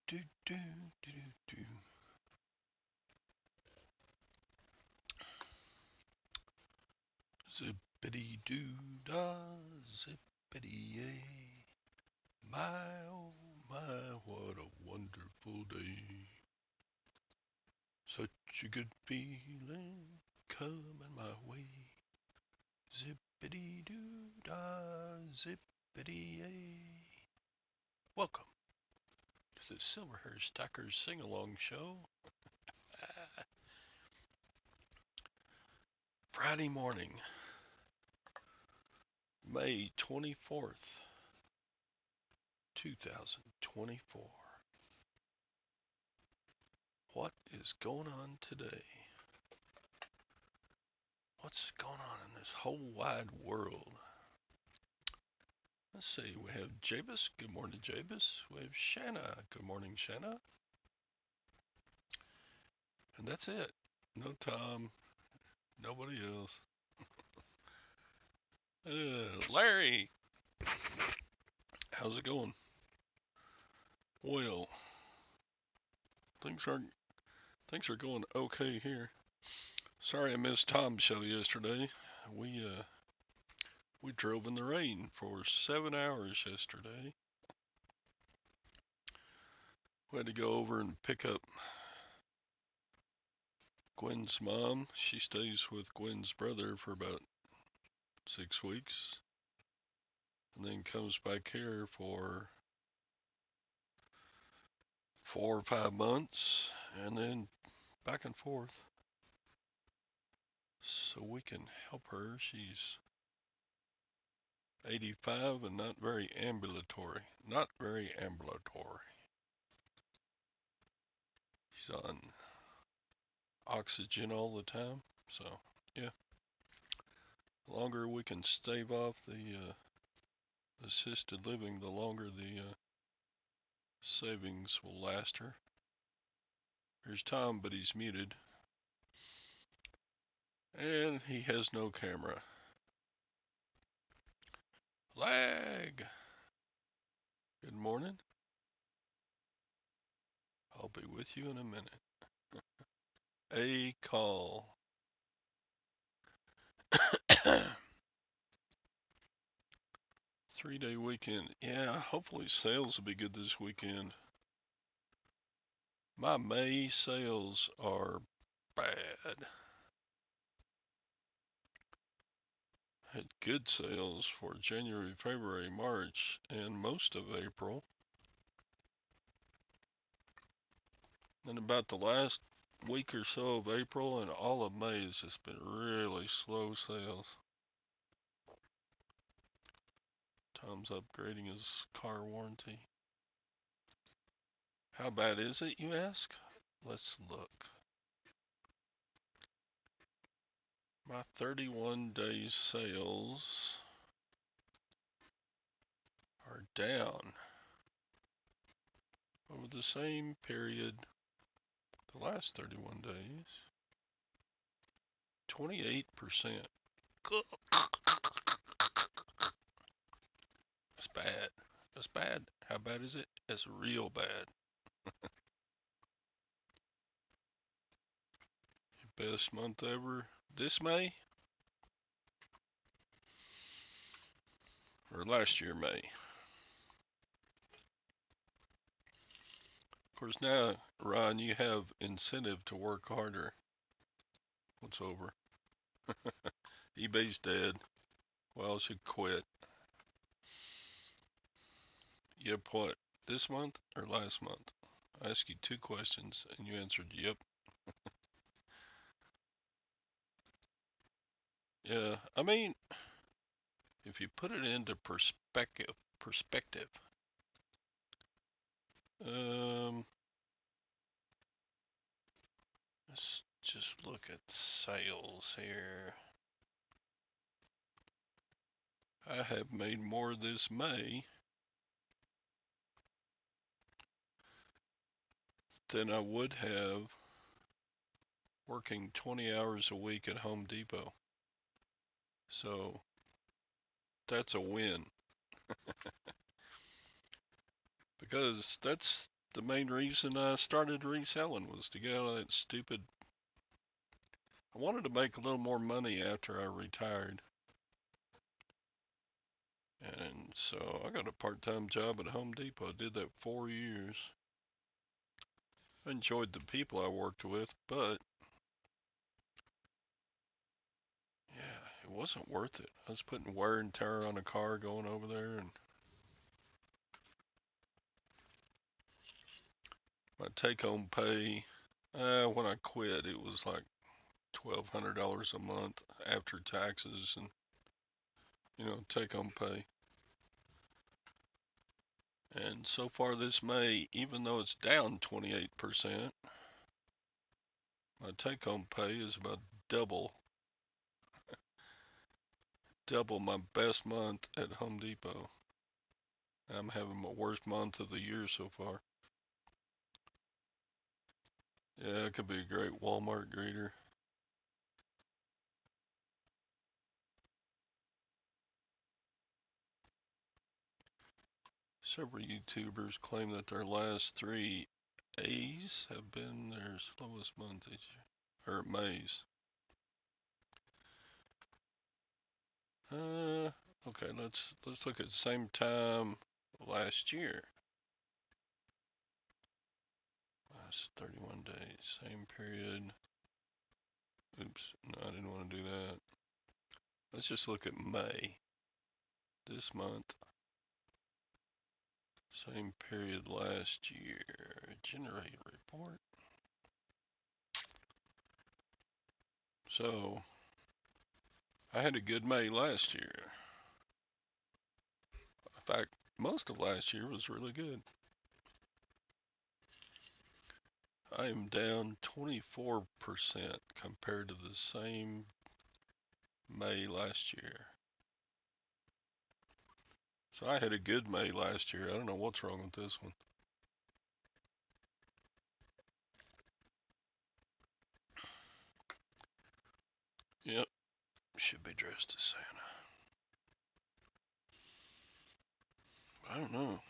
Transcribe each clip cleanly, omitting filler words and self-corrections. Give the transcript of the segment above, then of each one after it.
do, do, do, do. Zippity doo dah, zippity yay. My oh my, what a wonderful day. Such a good feeling coming my way. Zippity doo dah, zippity yay. Welcome to the Silverhairstacker sing along show. Friday morning, May 24th, 2024. What is going on today? What's going on in this whole wide world? Let's see, we have Jabus. Good morning, Jabus. We have Shanna. Good morning, Shanna. And that's it. No Tom, nobody else. Larry, how's it going? Well, things are things are going okay here. Sorry I missed Tom's show yesterday. We drove in the rain for 7 hours yesterday. We had to go over and pick up Gwen's mom. She stays with Gwen's brother for about 6 weeks, and then comes back here for 4 or 5 months, and then back and forth. So we can help her. She's 85 and not very ambulatory. Not very ambulatory. She's on oxygen all the time. So, yeah. The longer we can stave off the assisted living, the longer the savings will last her. Here's Tom, but he's muted. And he has no camera. Lag! Good morning. I'll be with you in a minute. A call. 3-day weekend. Yeah, hopefully sales will be good this weekend. My May sales are bad. Had good sales for January, February, March, and most of April. And about the last week or so of April and all of May has just been really slow sales. Tom's upgrading his car warranty. How bad is it, you ask? Let's look. My 31 days sales are down over the same period, the last 31 days. 28%. That's bad. That's bad. How bad is it? It's real bad. Best month ever this May? Or last year May? Of course now, Ron, you have incentive to work harder. What's over? eBay's dead. Well, I should quit. Yep, what? This month or last month? I asked you 2 questions and you answered yep. Yeah, I mean, if you put it into perspective, um, let's just look at sales here. I have made more this May than I would have working 20 hours a week at Home Depot. So that's a win because the main reason I started reselling was to get out of that stupid. I wanted to make a little more money after I retired. And so I got a part-time job at Home Depot. I did that 4 years. I enjoyed the people I worked with, but yeah, it wasn't worth it. I was putting wear and tear on a car going over there, and my take-home pay, when I quit, it was like $1,200 a month after taxes and, take-home pay. And so far this May, even though it's down 28%, my take-home pay is about double my best month at Home Depot. I'm having my worst month of the year so far. Yeah, it could be a great Walmart greeter. Several YouTubers claim that their last 3 A's have been their slowest month each year, or May's. Okay, let's look at the same time last year. Last 31 days, same period. Oops, no, I didn't want to do that. Let's just look at May. This month, same period last year. Generate report. So, I had a good May last year. In fact, most of last year was really good. I am down 24% compared to the same May last year. So I had a good May last year. I don't know what's wrong with this one. Yep, should be dressed as Santa. I don't know.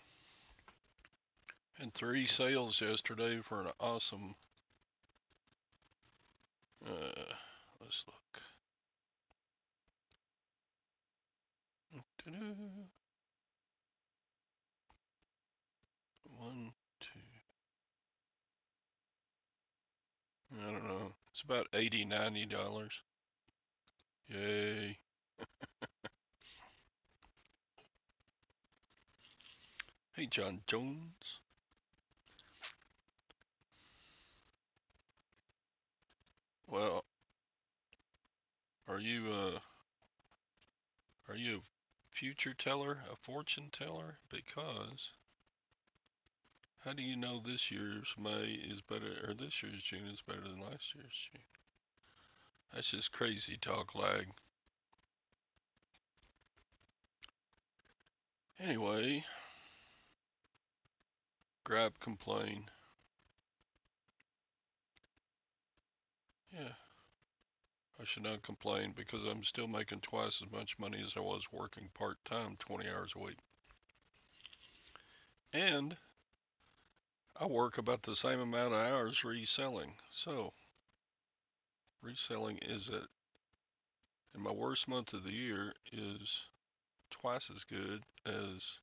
Had 3 sales yesterday for an awesome. Let's look. 1, 2. I don't know. It's about $80, $90. Yay. Hey, John Jones. Well, are you a future teller, a fortune teller? Because how do you know this year's May is better, or this year's June is better than last year's June? That's just crazy talk, lag. Anyway, grab, complain. Yeah, I should not complain because I'm still making twice as much money as I was working part-time 20 hours a week. And I work about the same amount of hours reselling. So, reselling is at, in my worst month of the year, is twice as good as,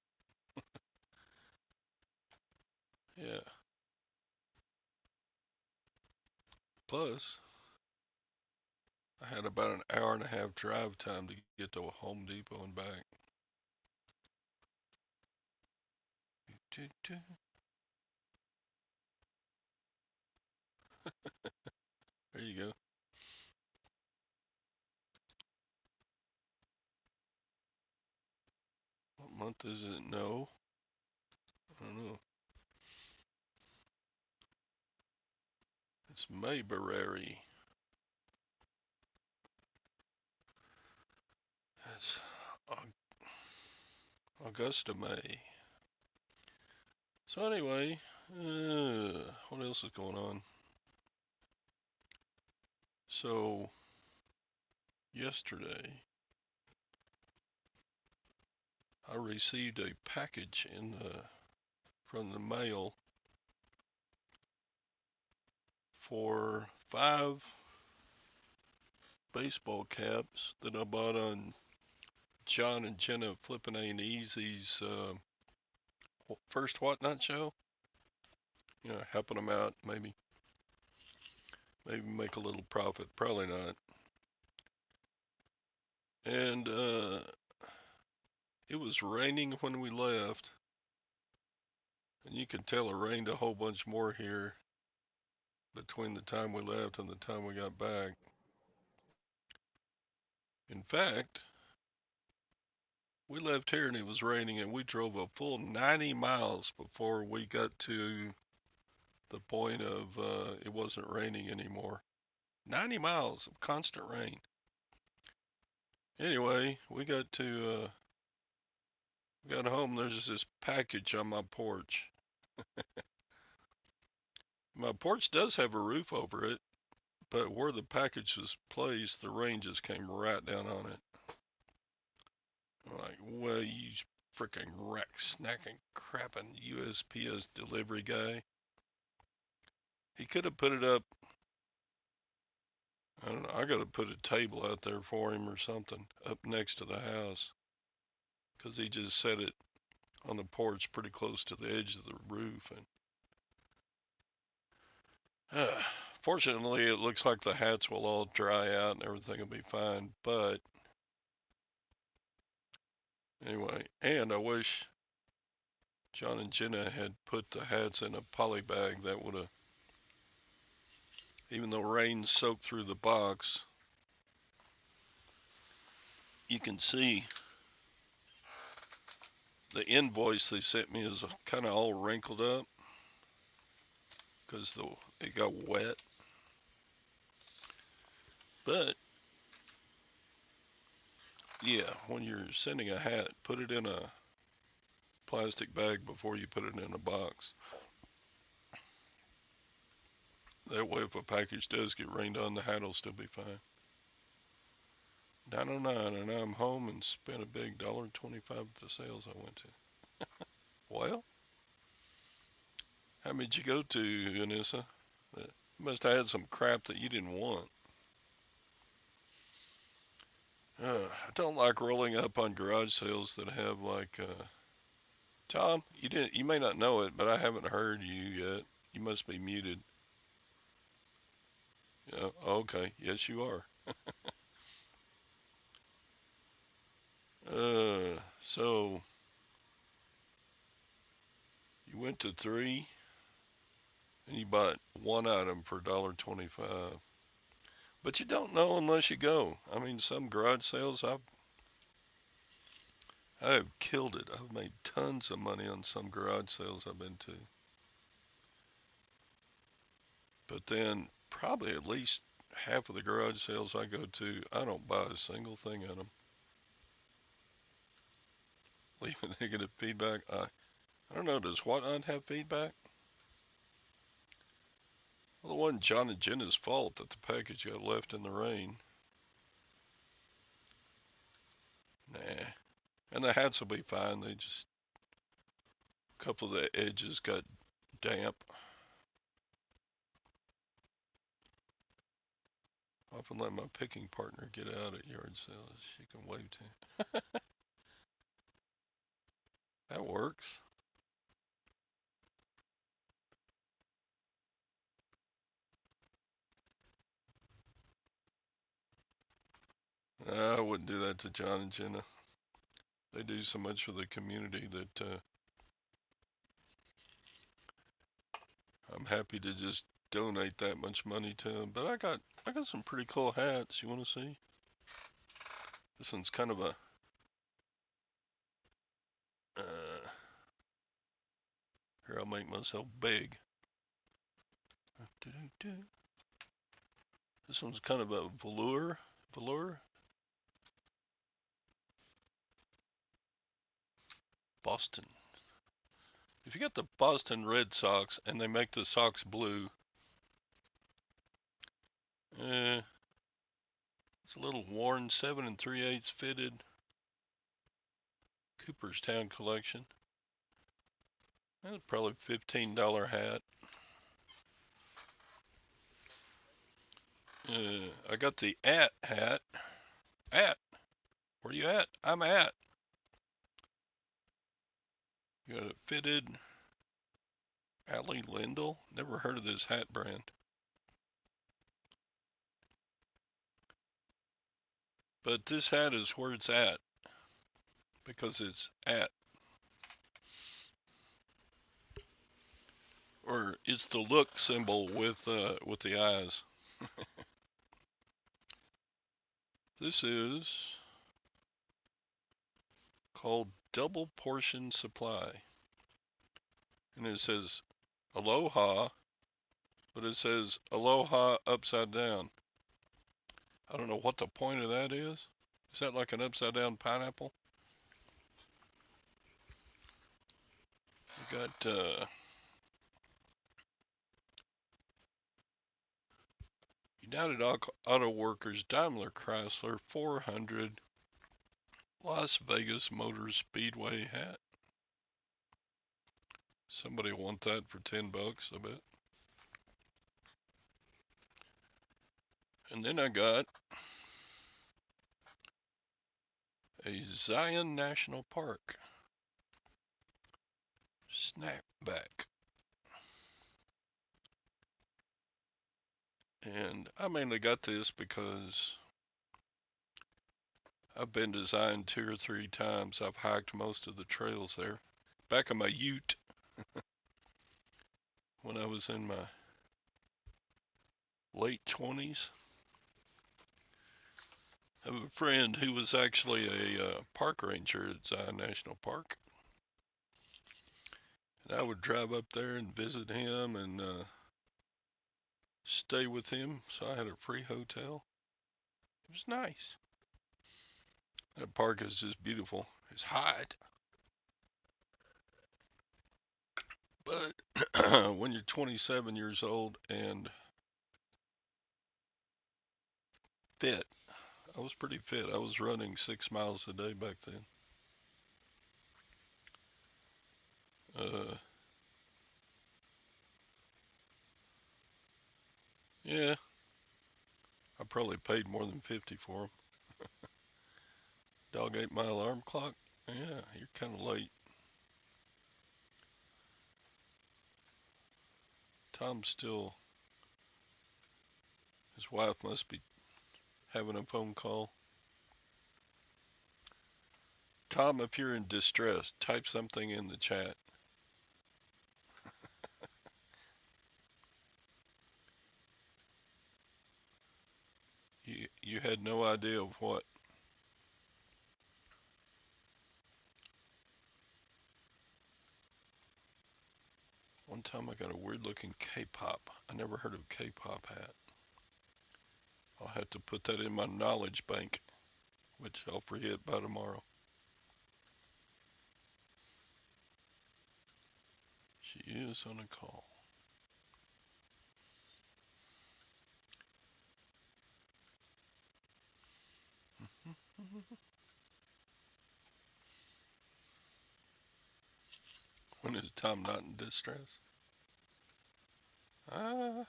yeah. Plus, I had about an hour and a half drive time to get to a Home Depot and back. There you go. What month is it? No, I don't know. It's Mayberry. That's Augusta, May. So anyway, what else is going on? So yesterday, I received a package from the mail for 5 baseball caps that I bought on John and Jenna Flippin' A&Easy's first Whatnot show. You know, helping them out, maybe make a little profit. Probably not. And it was raining when we left, and you could tell it rained a whole bunch more here between the time we left and the time we got back. In fact, we left here and it was raining, and we drove a full 90 miles before we got to the point of it wasn't raining anymore. 90 miles of constant rain. Anyway, we got home. There's this package on my porch. My porch does have a roof over it, but where the package was placed, the rain just came right down on it. I'm like, well, you freaking rack snacking crapping USPS delivery guy. He could have put it up. I don't know. I got to put a table out there for him or something up next to the house, because he just set it on the porch pretty close to the edge of the roof. And fortunately, it looks like the hats will all dry out and everything will be fine. But anyway, and I wish John and Jenna had put the hats in a poly bag. That would have, even though rain soaked through the box, you can see the invoice they sent me is kind of all wrinkled up because it got wet. But yeah, when you're sending a hat, put it in a plastic bag before you put it in a box. That way, if a package does get rained on, the hat will still be fine. 909, and I'm home and spent a big $1.25 at the sales I went to. Well, how many did you go to, Anissa? You must have had some crap that you didn't want. I don't like rolling up on garage sales that have like, Tom, you may not know it, but I haven't heard you yet. You must be muted. Yeah, okay, yes you are. So you went to 3 and you bought one item for $1.25. But you don't know unless you go. I mean, some garage sales, I have killed it. I've made tons of money on some garage sales I've been to. But then probably at least half of the garage sales I go to, I don't buy a single thing at them. Leaving negative feedback. I don't know. Does Whatnot have feedback? Well, it wasn't John and Jenna's fault that the package got left in the rain. Nah. And the hats will be fine. They just, a couple of the edges got damp. Often let my picking partner get out at yard sales. She can wave to. That works. I wouldn't do that to John and Jenna. They do so much for the community that I'm happy to just donate that much money to them. But I got some pretty cool hats. You want to see? This one's kind of a here, I'll make myself big. This one's kind of a velour. Boston. If you got the Boston Red Sox and they make the socks blue, it's a little worn, 7 3/8 fitted Cooperstown collection. That's probably $15 hat. I got the hat. At, where you at? I'm at. Got it fitted. Allie Lindell. Never heard of this hat brand. But this hat is where it's at because it's at, or it's the look symbol with the eyes. This is called Double Portion Supply, and it says Aloha, but it says Aloha upside down. I don't know what the point of that is. Is that like an upside down pineapple? We got United Auto Workers Daimler Chrysler 400 Las Vegas Motor Speedway hat. Somebody want that for $10, I bet. And then I got a Zion National Park snapback. And I mainly got this because I've been to Zion 2 or 3 times. I've hiked most of the trails there. Back in my ute when I was in my late 20s. I have a friend who was actually a park ranger at Zion National Park. And I would drive up there and visit him and stay with him. So I had a free hotel. It was nice. That park is just beautiful. It's hot. But when you're 27 years old and fit, I was pretty fit. I was running 6 miles a day back then. Uh, yeah, I probably paid more than 50 for them. Dog ate my alarm clock. Yeah, you're kind of late. Tom's still, his wife must be having a phone call. Tom, if you're in distress, type something in the chat. You had no idea of what. One time I got a weird looking K-pop. I never heard of K-pop hat. I'll have to put that in my knowledge bank, which I'll forget by tomorrow. She is on a call. When is Tom not in distress? Ah,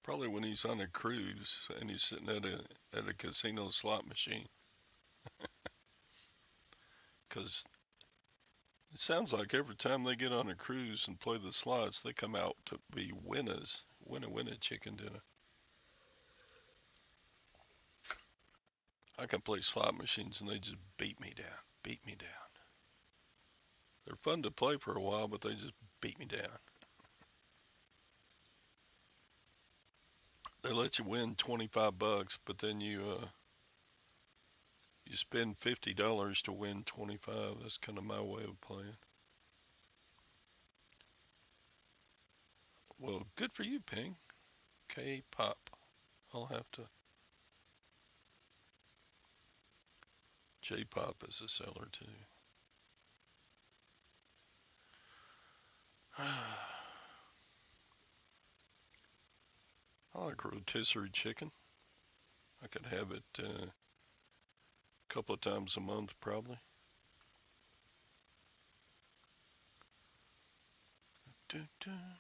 probably when he's on a cruise and he's sitting at a casino slot machine. Because it sounds like every time they get on a cruise and play the slots, they come out to be winners. Winner, chicken dinner. I can play slot machines and they just beat me down. Beat me down. They're fun to play for a while, but they just beat me down. They let you win $25, but then you spend $50 to win 25. That's kind of my way of playing. Well, good for you, Ping. K-pop. I'll have to. J-pop is a seller too. I like rotisserie chicken. I could have it a couple of times a month, probably. Dun, dun.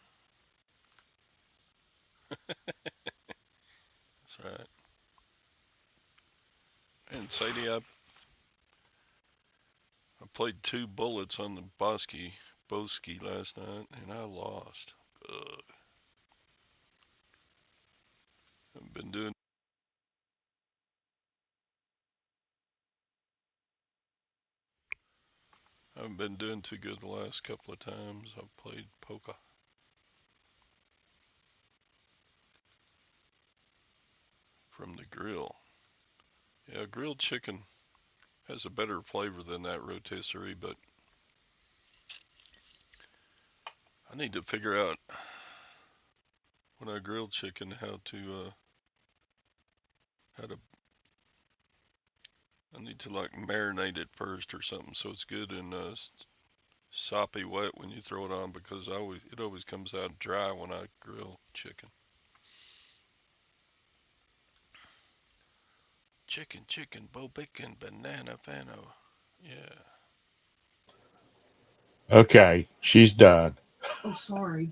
Sadie, I played 2 bullets on the Boski last night, and I lost. Ugh. I've been doing. I haven't been doing too good the last couple of times I've played poker. From the grill. Yeah, grilled chicken has a better flavor than that rotisserie, but I need to figure out when I grill chicken how to I need to like marinate it first or something so it's good and soppy wet when you throw it on, because it always comes out dry when I grill chicken. Chicken, bo bacon, banana fano. Yeah. Okay, she's done. Oh, sorry.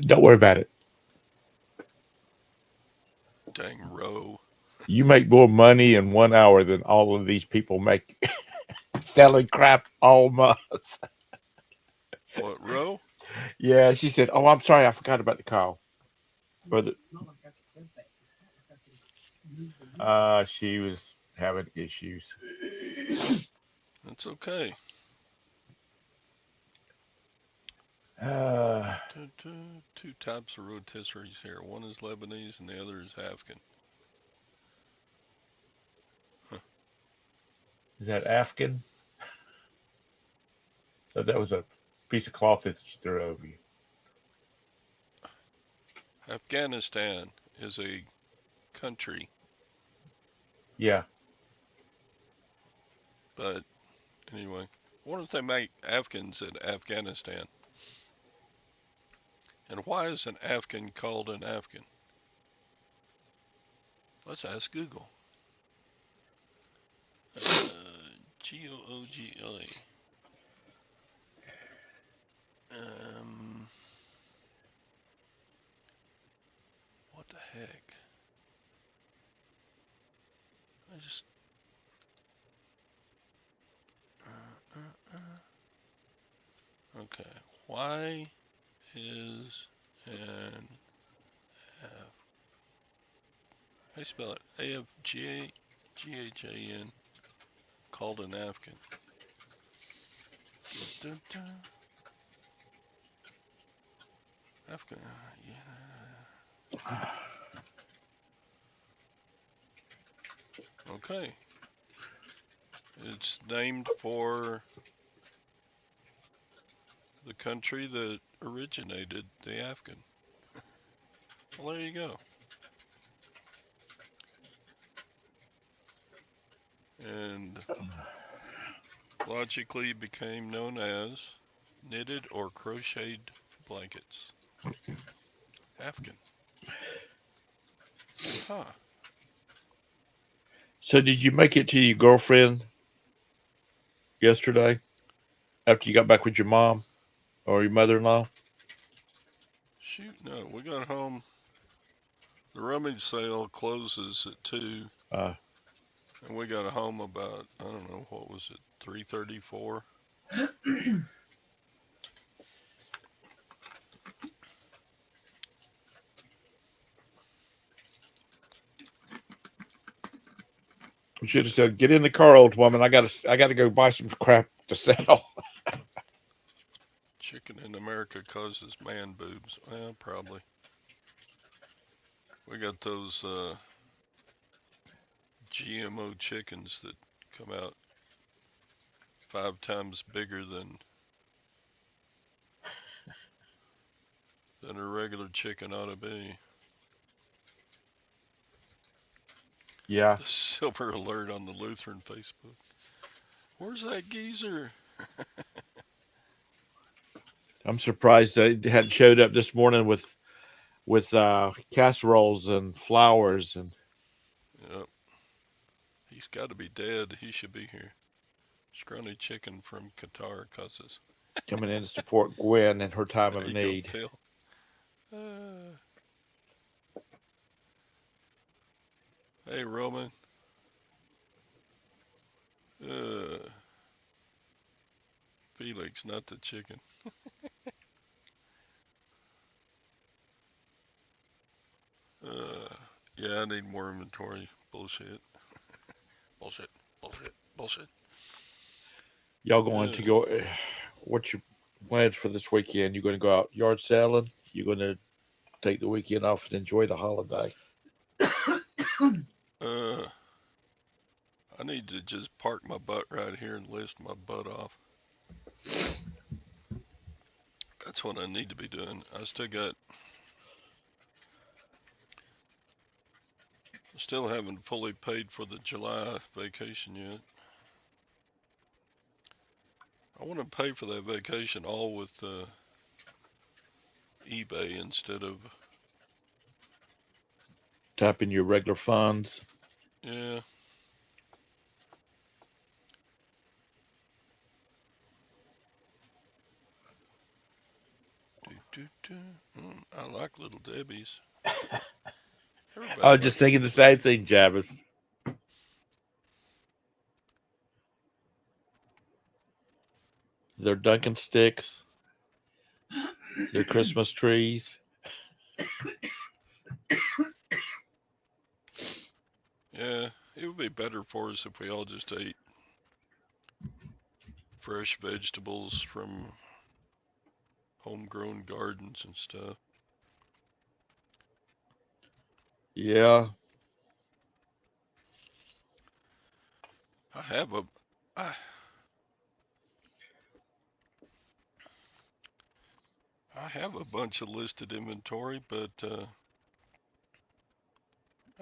Don't worry about it. Dang row. You make more money in 1 hour than all of these people make selling crap all month. What row? Yeah, she said, "Oh, I'm sorry, I forgot about the call." Brother, It's not like I can go back. It's not like I can move the she was having issues. That's okay. Uh, Two types of rotisseries here. One is Lebanese and the other is Afghan. Huh. is that Afghan? So that was a piece of cloth that she threw over you. Afghanistan is a country, Yeah. but anyway, what if they make Afghans in Afghanistan? And why is an Afghan called an Afghan? Let's ask Google. Google. What the heck? I just. Okay. Why is an F? How do you spell it? AFGHAN called an Afghan. Dun, dun, dun. Afghan. Yeah. Okay. It's named for the country that originated the Afghan. Well, there you go. And logically became known as knitted or crocheted blankets. Afghan. Huh. So did you make it to your girlfriend yesterday after you got back with your mom or your mother-in-law? Shoot, no. We got home. The rummage sale closes at 2. Uh, And we got home about, I don't know, what was it, 3:34? you should have said, "Get in the car, old woman. I gotta go buy some crap to sell." Chicken in America causes man boobs. Well, probably. We got those GMO chickens that come out 5 times bigger than a regular chicken ought to be. Yeah, The silver alert on the Lutheran Facebook. Where's that geezer? I'm surprised they hadn't showed up this morning with casseroles and flowers and Yep. He's got to be dead. He should be here. Scrawny chicken from Qatar causes. coming in to support Gwen in her time There of you go, need. Phil. Hey, Roman. Uh, Felix, not the chicken. Uh, yeah, I need more inventory. Bullshit. Bullshit. Bullshit. Bullshit. Y'all going Uh, to go? What's your plans for this weekend? You going to go out yard selling? You going to take the weekend off and enjoy the holiday? uh, I need to just park my butt right here and list my butt off. That's what I need to be doing. Still haven't fully paid for the July vacation yet. I want to pay for that vacation all with eBay instead of, Tap in your regular funds. yeah. Do, do, do. I like Little Debbie's. I Everybody was just likes thinking Little the same Debbie. thing, Javis. Their Dunkin' sticks, their Christmas trees. Yeah, it would be better for us if we all just ate fresh vegetables from homegrown gardens and stuff. Yeah. I have a, I, I have a bunch of listed inventory, but I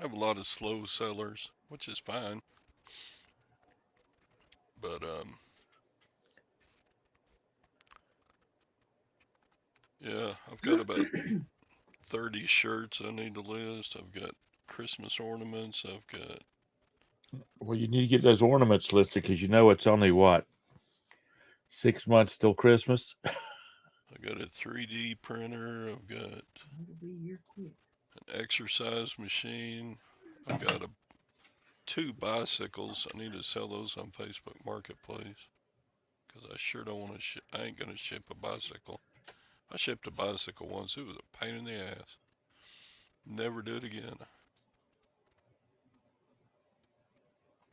have a lot of slow sellers, which is fine. But yeah, I've got about 30 shirts I need to list. I've got Christmas ornaments. I've got Well, you need to get those ornaments listed because you know it's only what 6 months till Christmas. I got a 3D printer. I've got It'll be here quick. an exercise machine. I've got two bicycles. I need to sell those on Facebook Marketplace because I sure don't want to. I ain't gonna ship a bicycle. I shipped a bicycle once. It was a pain in the ass. Never do it again.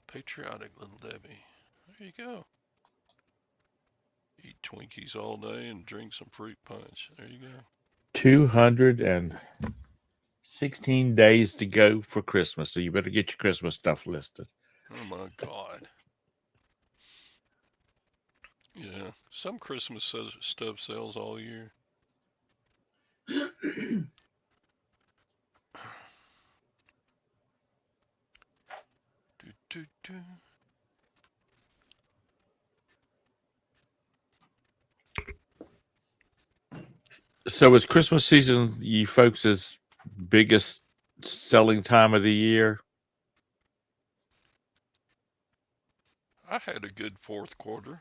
Patriotic Little Debbie. There you go. Eat Twinkies all day and drink some fruit punch. There you go. 216 days to go for Christmas, so you better get your Christmas stuff listed. Oh my God. Yeah. Some Christmas stuff sells all year. Do, do, do. So, is Christmas season you folks' biggest selling time of the year? I had a good fourth quarter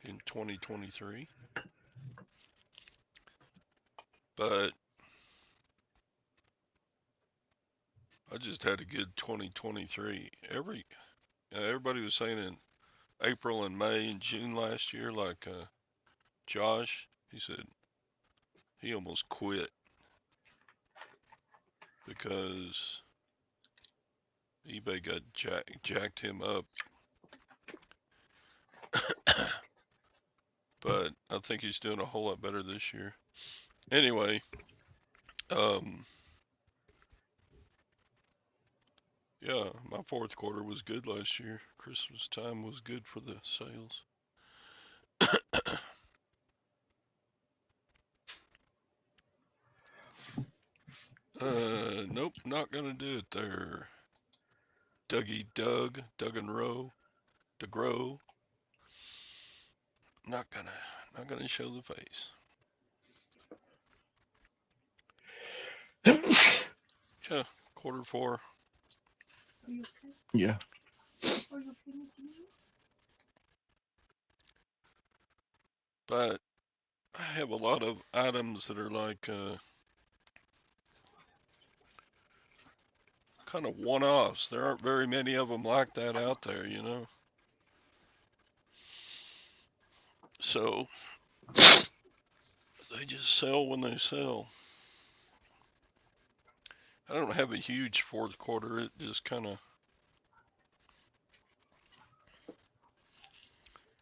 in 2023, but I just had a good 2023. Everybody was saying in April and May and June last year, like Josh, he said he almost quit because eBay got jacked him up. But I think he's doing a whole lot better this year. Anyway, um, yeah, my fourth quarter was good last year. Christmas time was good for the sales. Nope, not gonna do it there. Doug and Rowe, DeGrow. Not gonna show the face. Yeah, quarter four. Are you okay? Yeah. Are you okay, Mr. Man? But I have a lot of items that are like kind of one-offs. There aren't very many of them like that out there, you know. So they just sell when they sell. I don't have a huge fourth quarter. It just kind of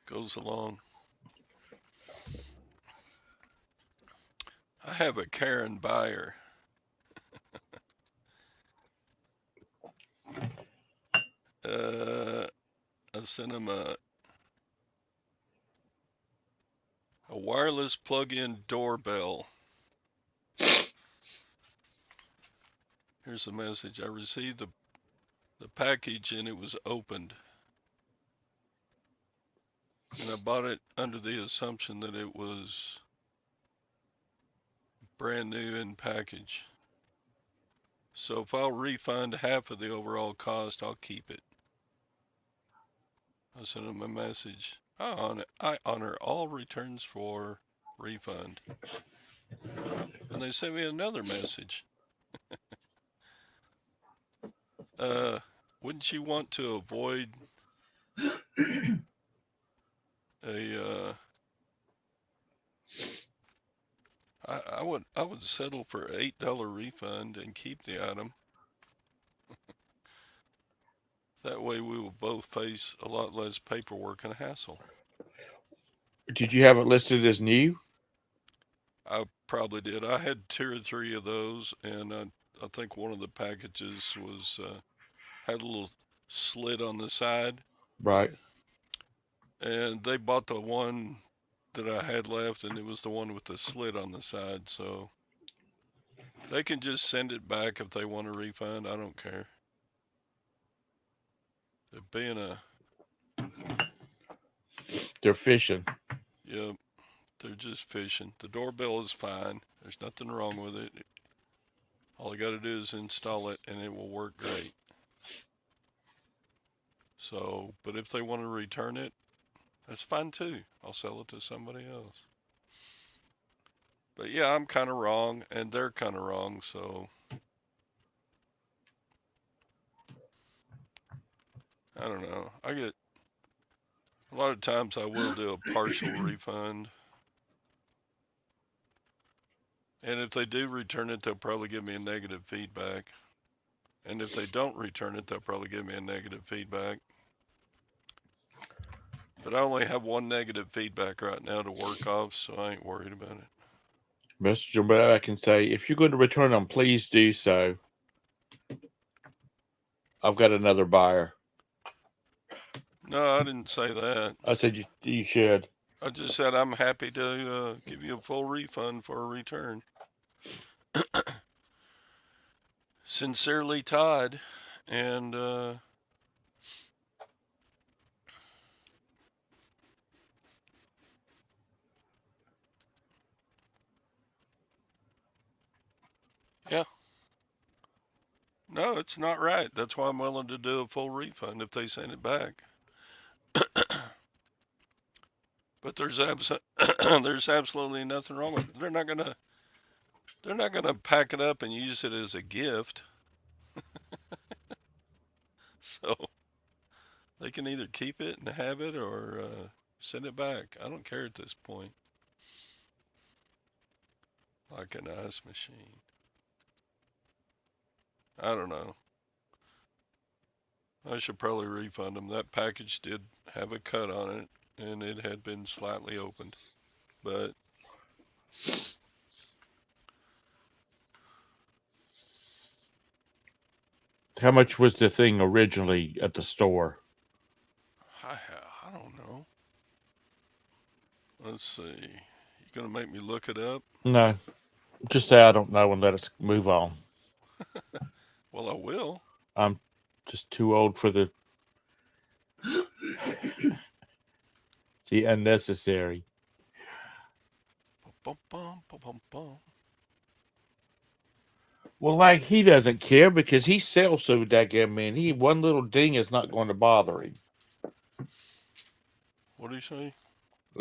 goes along. I have a Karen buyer. I sent him a wireless plug-in doorbell. Here's the message. I received the package and it was opened. And I bought it under the assumption that it was brand new in package. So if I'll refund half of the overall cost, I'll keep it. I sent him a message. I honor all returns for refund. And they sent me another message. Wouldn't you want to avoid a I would settle for $8 refund and keep the item. That way we will both face a lot less paperwork and hassle. Did you have it listed as new? I probably did. I had 2 or 3 of those, and I think one of the packages was had a little slit on the side, Right. and they bought the one that I had left, and it was the one with the slit on the side. So they can just send it back if they want a refund. I don't care. It being They're fishing. yeah, they're just fishing. The doorbell is fine. There's nothing wrong with it. All I got to do is install it, and it will work great. So, but if they want to return it, that's fine too. I'll sell it to somebody else. But yeah, I'm kind of wrong, and they're kind of wrong. So I don't know. I get a lot of times I will do a partial refund. And if they do return it, they'll probably give me a negative feedback. And if they don't return it, they'll probably give me a negative feedback. But I only have one negative feedback right now to work off, so I ain't worried about it. Message them back and say, if you're going to return them, please do so. I've got another buyer. No, I didn't say that. I said you should. I just said I'm happy to give you a full refund for a return. Sincerely, Todd. And yeah, no, it's not right. That's why I'm willing to do a full refund if they send it back. But there's there's absolutely nothing wrong with it. They're not gonna pack it up and use it as a gift. So they can either keep it and have it or send it back. I don't care at this point. Like an ice machine. I don't know. I should probably refund them. That package did have a cut on it, and it had been slightly opened. But How much was the thing originally at the store? I don't know. Let's see. You gonna make me look it up? No. Just say I don't know and let us move on. Well, I will. I'm just too old for the unnecessary. Bum, bum, bum, bum, bum. Well, like he doesn't care because he sells so daggone many. One little ding is not going to bother him. What do you say?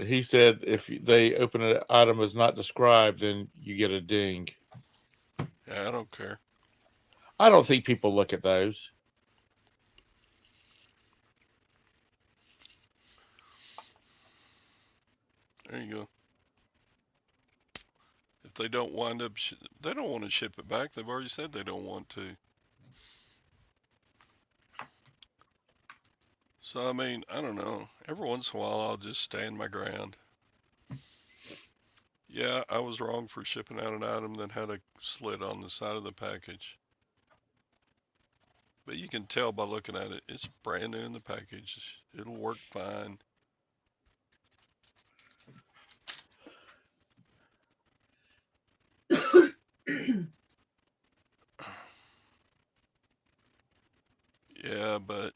He said if they open an item as not described, then you get a ding. Yeah, I don't care. I don't think people look at those. There you go. If they don't wind up, they don't want to ship it back. They've already said they don't want to. So, I mean, I don't know. Every once in a while, I'll just stand my ground. Yeah, I was wrong for shipping out an item that had a slit on the side of the package. But you can tell by looking at it, it's brand new in the package. It'll work fine. Yeah, but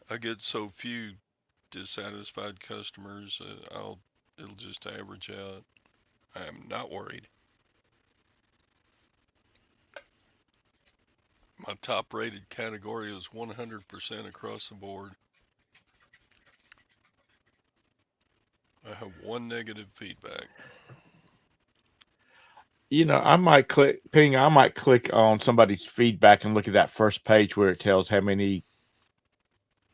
I get so few dissatisfied customers, it'll just average out. I am not worried. My top rated category is 100% across the board. I have one negative feedback. You know, I might click on somebody's feedback and look at that first page where it tells how many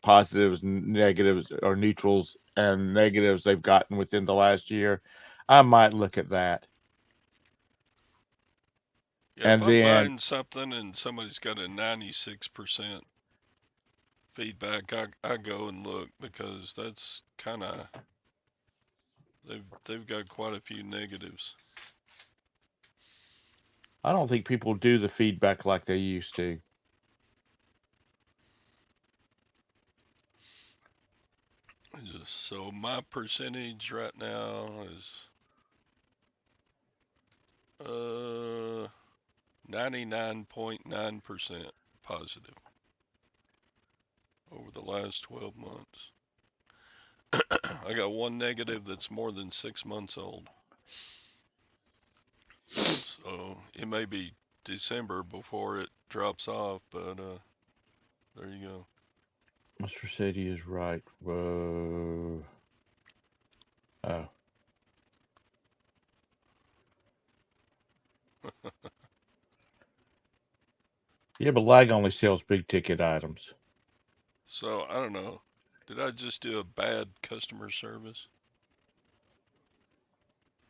positives, negatives, or neutrals and negatives they've gotten within the last year. I might look at that. Yeah, if And I'm then buying something and somebody's got a 96% feedback, I go and look because that's kind of they've got quite a few negatives. I don't think people do the feedback like they used to. So my percentage right now is 99.9% positive over the last 12 months. I got one negative that's more than 6 months old. So it may be December before it drops off, but there you go. Mr. Sadie is right. Whoa. Oh. Yeah, but Lag only sells big ticket items. So I don't know. Did I just do a bad customer service?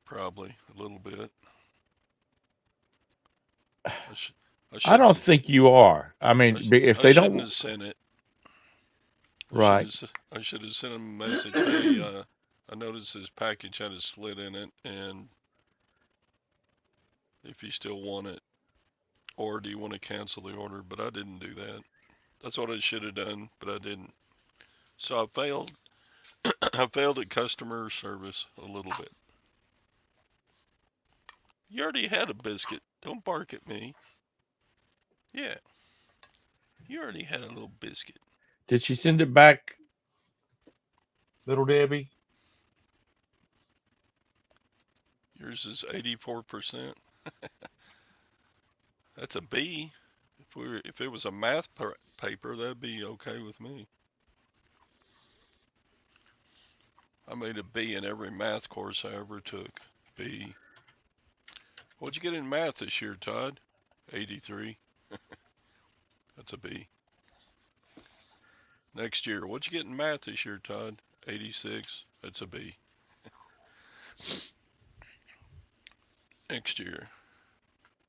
Probably a little bit. I, sh- I I don't shouldn't. think you are. I I, mean, if I they shouldn't don't, have sent it. right? I should have sent him a message. Hey, I noticed this package had a slit in it, and if you still want it, or do you want to cancel the order? But I didn't do that. That's what I should have done, but I didn't. So I failed. I failed at customer service a little bit. You already had a biscuit. Don't bark at me. Yeah, you already had a little biscuit. Did she send it back, little Debbie? Yours is 84%. That's a B. If it was a math paper, that'd be okay with me. I made a B in every math course I ever took. B. What'd you get in math this year, Todd? 83. That's a B. Next year, what'd you get in math this year, Todd? 86. That's a B. Next year.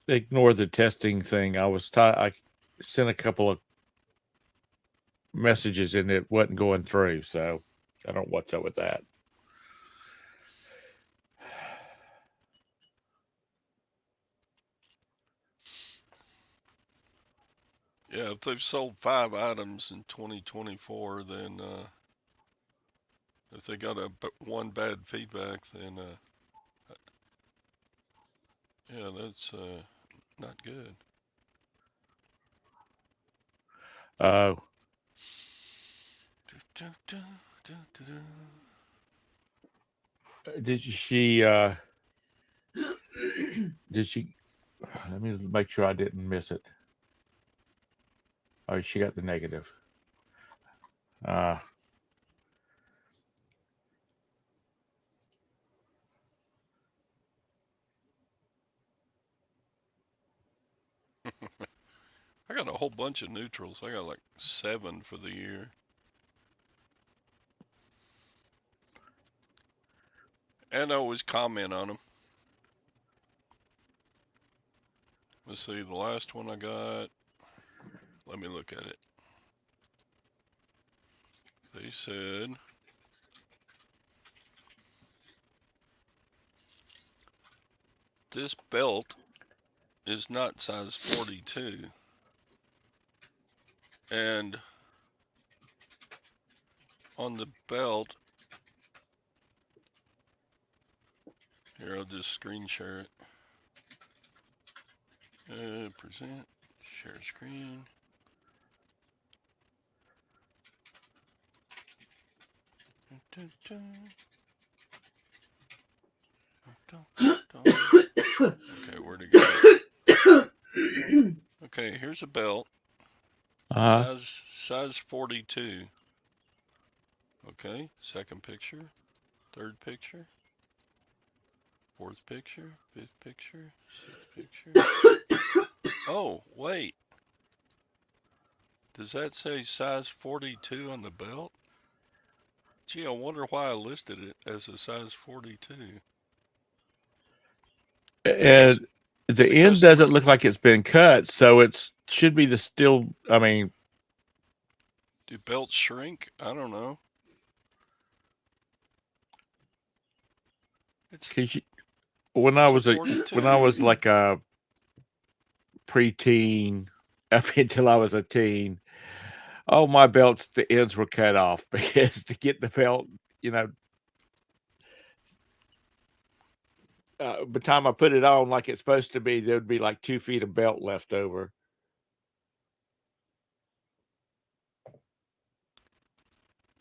Ignore the testing thing. I sent a couple of messages and it wasn't going through. So I don't know what's up with that. Yeah, if they've sold 5 items in 2024, then if they got one bad feedback, then yeah, that's not good. Oh, did she? Did she? Let me make sure I didn't miss it. Oh, she got the negative. Uh, I got a whole bunch of neutrals. I got like 7 for the year. And I always comment on them. Let's see, the last one I got. Let me look at it. They said this belt is not size 42. And on the belt, here I'll just screen share it. Present, share screen. Okay, where'd it go? Okay, here's a belt. Size 42. Okay, second picture, third picture, fourth picture, fifth picture, sixth picture. Oh, wait. Does that say size 42 on the belt? Gee, I wonder why I listed it as a size 42. And the end doesn't look like it's been cut, so it should be the still. I mean, do belts shrink? I don't know. It's when I was like a preteen up until I was a teen. Oh, my belts, the ends were cut off because to get the belt, by the time I put it on like it's supposed to be, there would be like 2 feet of belt left over.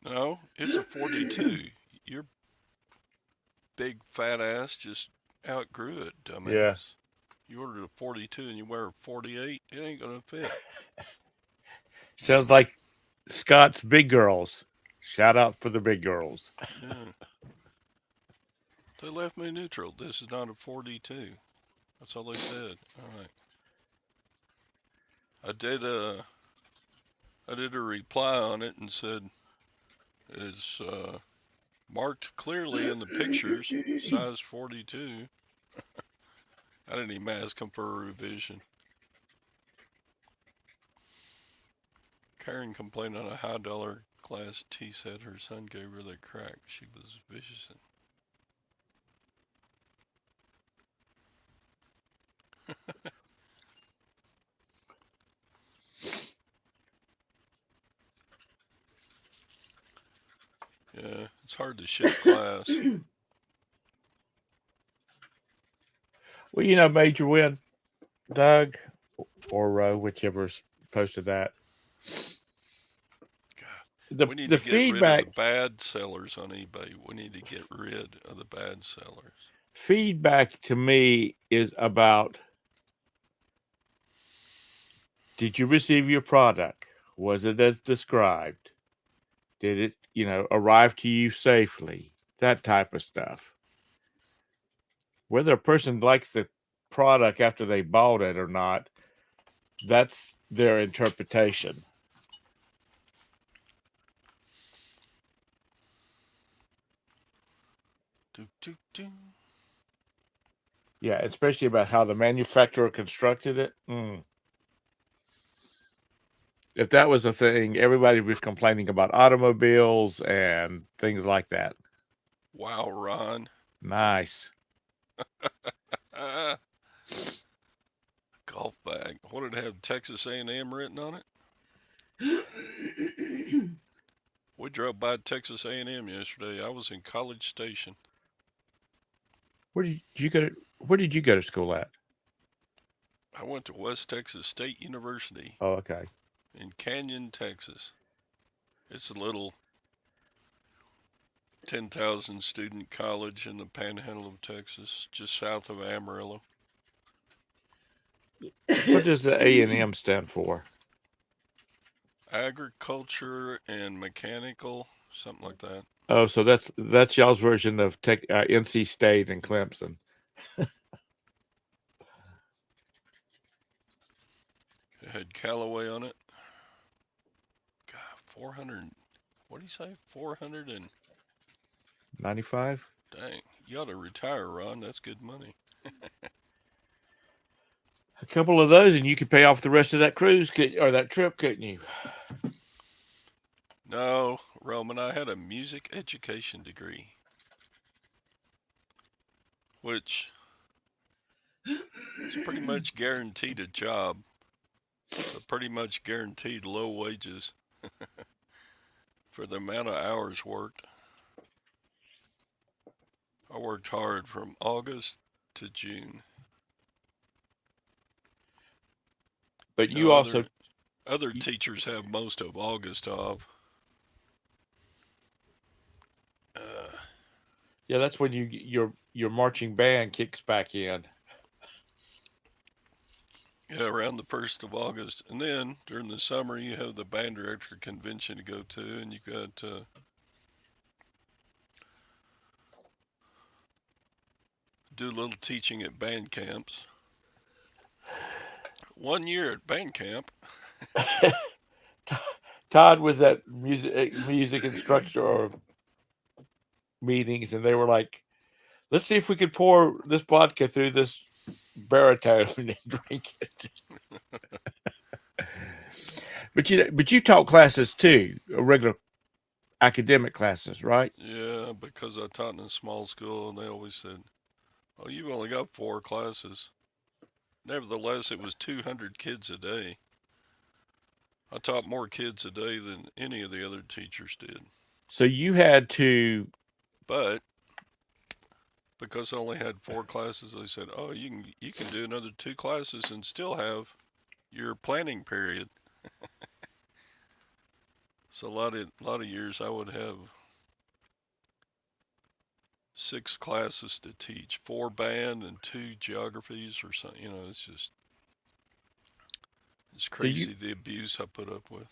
No, it's a 42. Your big fat ass just outgrew it, dumbass. Yeah. You ordered a 42 and you wear a 48, it ain't gonna fit. Sounds like Scott's big girls. Shout out for the big girls. Yeah. They left me neutral. This is not a 42. That's all they said. All right. I did a reply on it and said it's marked clearly in the pictures, size 42. I didn't even ask them for a revision. Karen complained on a high dollar class tea set her son gave her the crack. She was vicious. Yeah, it's hard to ship class. Well, Major Win, Doug, or whichever's posted that. We need to get feedback, rid of the bad sellers on eBay. We need to get rid of the bad sellers. Feedback to me is about, did you receive your product? Was it as described? Did it, arrive to you safely? That type of stuff. Whether a person likes the product after they bought it or not, that's their interpretation. Yeah, especially about how the manufacturer constructed it. If that was a thing, everybody was complaining about automobiles and things like that. Wow, Ron. Nice. Golf bag. What did it have? Texas A&M written on it? We drove by Texas A&M yesterday. I was in College Station. Where did you go? Where did you go to school at? I went to West Texas State University. Oh, okay. In Canyon, Texas. It's a little 10,000 student college in the panhandle of Texas, just south of Amarillo. What does the A&M stand for? Agriculture and mechanical, something like that. Oh, so that's y'all's version of NC State and Clemson. It had Callaway on it. God, 400. What do you say? 495? Dang. You ought to retire, Ron. That's good money. A couple of those, and you could pay off the rest of that cruise, or that trip, couldn't you? No, Roman, I had a music education degree, which is pretty much guaranteed a job, but pretty much guaranteed low wages for the amount of hours worked. I worked hard from August to June. But You you know, also, other teachers have most of August off. Uh, yeah, that's when your marching band kicks back in. yeah, around the 1st of August. And then during the summer, you have the band director convention to go to, and you got do a little teaching at band camps. 1 year at band camp. Todd was at music instructor or meetings, and they were like, "Let's see if we could pour this vodka through this baritone and drink it." But you taught classes too, regular academic classes, right? Yeah, because I taught in a small school, and they always said, "Oh, you've only got 4 classes." Nevertheless, it was 200 kids a day. I taught more kids a day than any of the other teachers did. So you had to. But because I only had 4 classes, they said, "Oh, you can do another 2 classes and still have your planning period." So a lot of years I would have 6 classes to teach, 4 band and 2 geographies or something. It's So you crazy the abuse I put up with.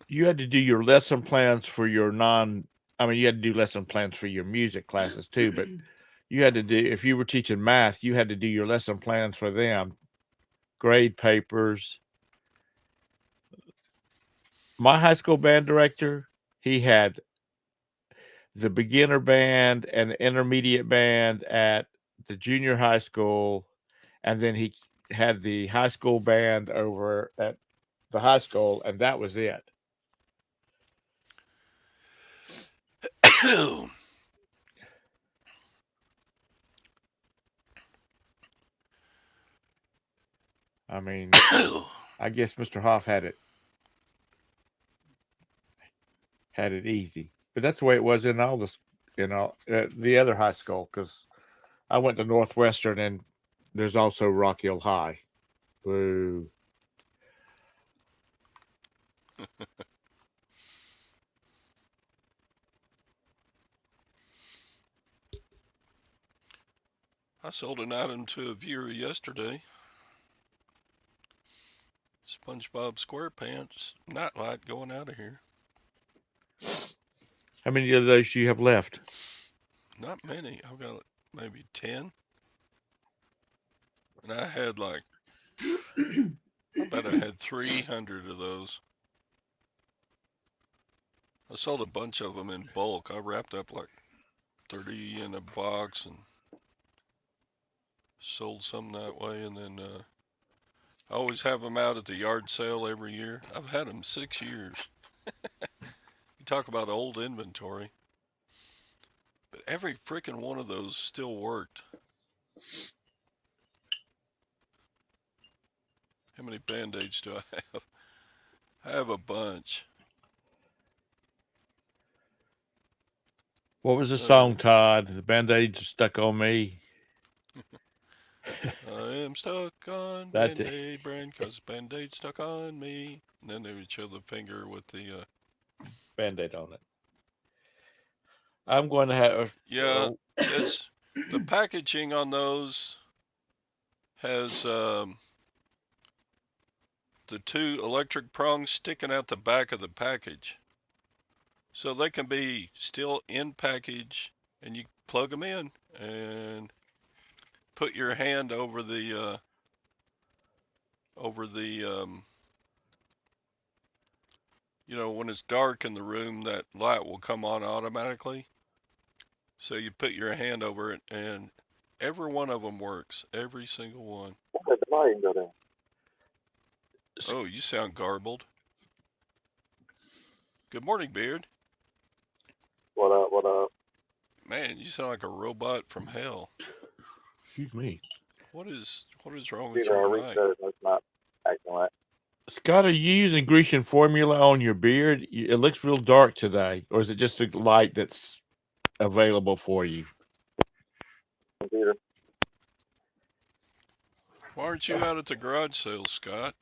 you had to do your lesson plans for your non. I mean, you had to do lesson plans for your music classes too, but you had to do, if you were teaching math, you had to do your lesson plans for them, grade papers. My high school band director, he had the beginner band and the intermediate band at the junior high school, and then he had the high school band over at the high school, and that was it. I mean, I guess Mr. Hoff had it easy, but that's the way it was in all the other high school, because I went to Northwestern, and there's also Rock Hill High. Boo. I sold an item to a viewer yesterday. SpongeBob SquarePants nightlight going out of here. How many of those you have left? Not many. I've got maybe 10. And I had I bet I had 300 of those. I sold a bunch of them in bulk. I wrapped up like 30 in a box and sold some that way. And then I always have them out at the yard sale every year. I've had them 6 years. You talk about old inventory. But every freaking one of those still worked. How many band-aids do I have? I have a bunch. What was the Uh, song, Todd? The Band-Aid stuck on me. I am stuck on That's it. Band-Aid brand because Band-Aid stuck on me. And then they would show the finger with the Band-Aid on it. I'm going to have. yeah, it's the packaging on those has the 2 electric prongs sticking out the back of the package. So they can be still in package and you plug them in and put your hand over the when it's dark in the room, that light will come on automatically. So you put your hand over it, and every one of them works. Every single one. Okay, the volume go down. Oh, you sound garbled. Good morning, Beard. What up? What up? Man, you sound like a robot from hell. Excuse me. What is wrong with Either your I mic? reset it, it's not acting right. Scott, are you using Grecian formula on your beard? It looks real dark today, or is it just a light that's available for you? Computer. Why aren't you out at the garage sale, Scott?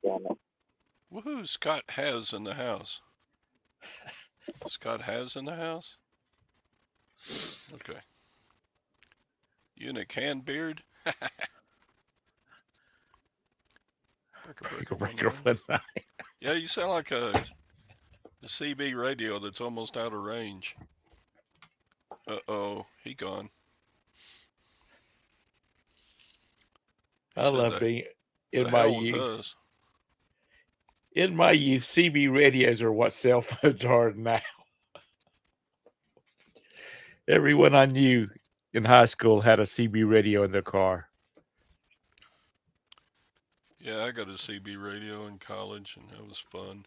Damn it. Woohoo! Scott has in the house. Scott has in the house? Okay. You in a canned beard? Breaker one night. Yeah, you sound like a CB radio that's almost out of range. Uh-oh, he gone. He I said love that being the in my hell with youth. us. In my youth, CB radios are what cell phones are now. Everyone I knew in high school had a CB radio in their car. Yeah, I got a CB radio in college, and that was fun.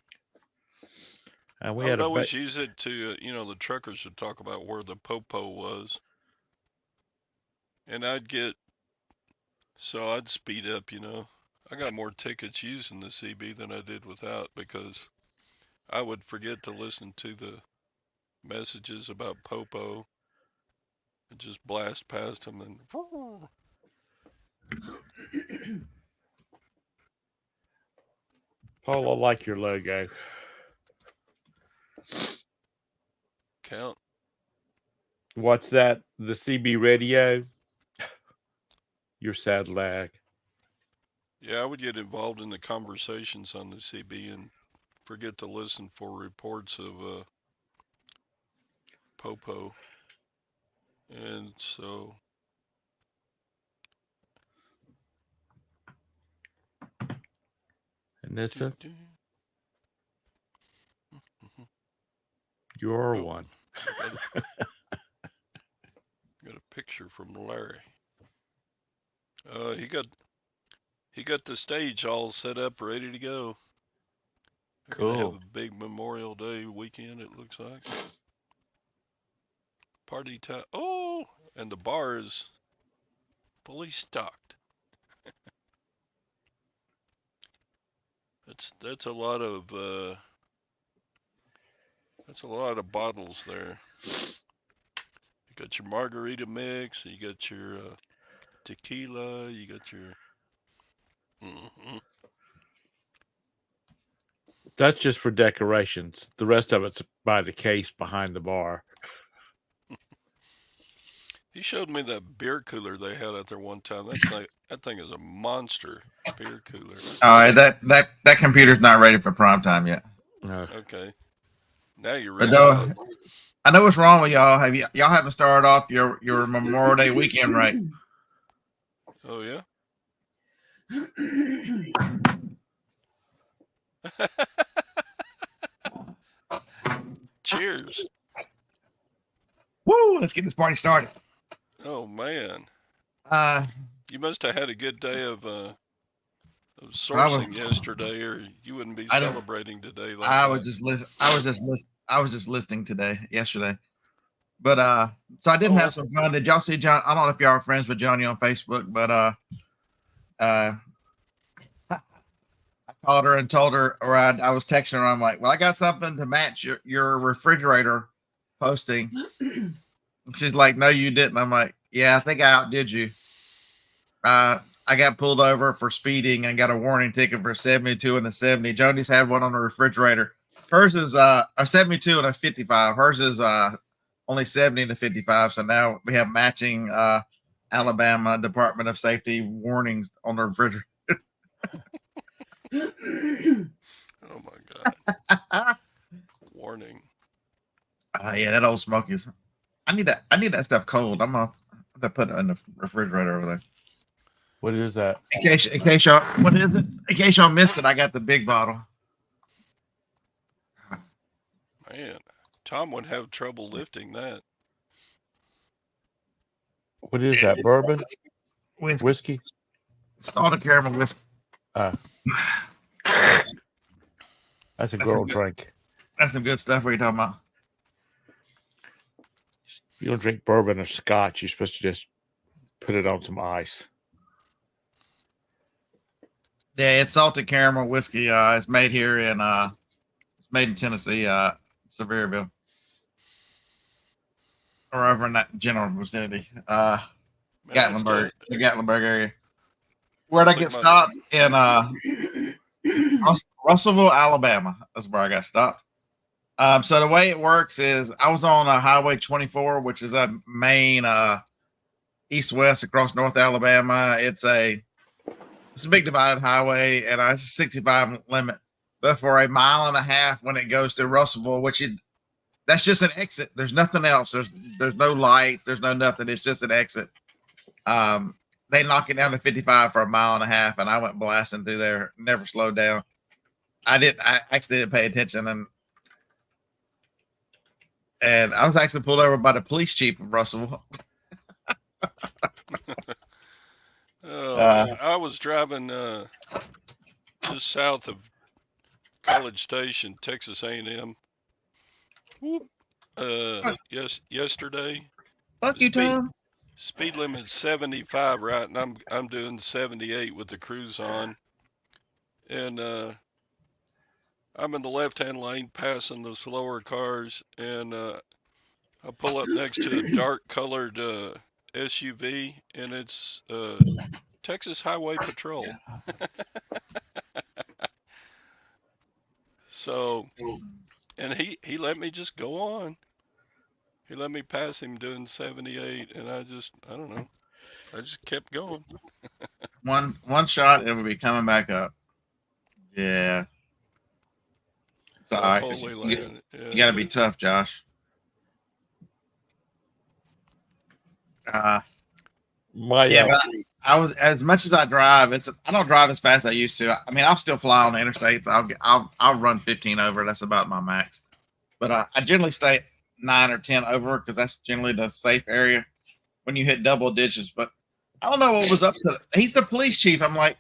And we I had would a always use it to, the truckers would talk about where the popo was. And I'd speed up, I got more tickets using the CB than I did without because I would forget to listen to the messages about popo and just blast past them and. Paul, I like your logo. Count. What's that? The CB radio? Your sad lag. Yeah, I would get involved in the conversations on the CB and forget to listen for reports of popo. And so. Anissa, you're Oh, one. Got a picture from Larry. He got the stage all set up, ready to go. They're gonna have Cool. a big Memorial Day weekend. It looks like party time. Oh, and the bar is fully stocked. That's a lot of bottles there. You got your margarita mix. You got your tequila. You got your. That's just for decorations. The rest of it's by the case behind the bar. He showed me that beer cooler they had out there one time. That thing is a monster beer cooler. That computer's not ready for prime time yet. Okay. Now you're But ready. though, I know what's wrong with y'all. Y'all haven't started off your Memorial Day weekend right? Oh yeah. Cheers. Woo! Let's get this party started. Oh man. Uh, You must have had a good day of sourcing yesterday, or you wouldn't be celebrating today like I that. was just listening yesterday. But so I did have some fun. Did y'all see John? I don't know if y'all are friends with Johnny on Facebook, but I called her and told her, or I was texting her. I'm like, well, I got something to match your refrigerator posting. She's like, no, you didn't. I'm like, yeah, I think I outdid you. I got pulled over for speeding and got a warning ticket for 72 and a 70. Jody's had one on the refrigerator. Hers is a 72 and a 55. Hers is only 70 and a 55. So now we have matching Alabama Department of Safety warnings on the refrigerator. Oh my god. Warning. Yeah, that old Smokies. I need that stuff cold. I'm gonna put it in the refrigerator over there. What is that? In case y'all, what is it? In case y'all missed it, I got the big bottle. Man, Tom would have trouble lifting that. What is that? Bourbon? Whiskey. Whiskey? Salted caramel whiskey. That's a girl drink. That's some good stuff. What are you talking about? You don't drink bourbon or scotch. You're supposed to just put it on some ice. Yeah, it's salted caramel whiskey. It's made here in it's made in Tennessee, Sevierville, or over in that general vicinity, Man, Gatlinburg, the Gatlinburg area. Where'd I get stopped? In Russellville, Alabama. That's where I got stopped. So the way it works is I was on Highway 24, which is a main east-west across North Alabama. It's a big divided highway, and it's a 65 limit. But for a mile and a half when it goes to Russellville, that's just an exit. There's nothing else. There's no lights. There's no nothing. It's just an exit. They knock it down to 55 for a mile and a half, and I went blasting through there. Never slowed down. I actually didn't pay attention, and I was actually pulled over by the police chief of Russellville. I was driving just south of College Station, Texas A&M. Whoop. Yesterday. Fuck you, Tom. Speed limit 75, right? And I'm doing 78 with the cruise on. And I'm in the left-hand lane passing the slower cars, and I pull up next to a dark-colored SUV, and it's Texas Highway Patrol. So, and he let me just go on. He let me pass him doing 78, and I don't know. I just kept going. One shot, it would be coming back up. Yeah. It's all right. Holy land. You got to be tough, Josh. But I was, as much as I drive, I don't drive as fast as I used to. I mean, I'll still fly on the interstates. I'll run 15 over. That's about my max. But I generally stay 9 or 10 over because that's generally the safe area when you hit double digits. But I don't know what was up to. He's the police chief. I'm like,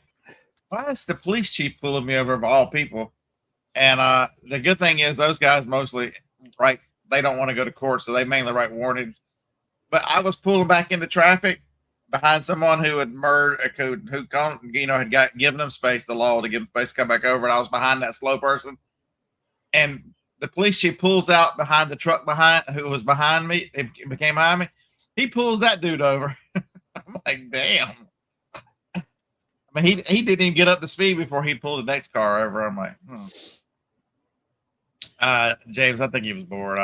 why is the police chief pulling me over of all people? And the good thing is those guys mostly they don't want to go to court, so they mainly write warnings. But I was pulling back into traffic behind someone who had murdered, had given them space, the law to give them space to come back over, and I was behind that slow person. And the police chief pulls out behind the truck who was behind me. It became behind me. He pulls that dude over. I'm like, damn. I mean, he didn't even get up to speed before he pulled the next car over. I'm like, James, I think he was bored.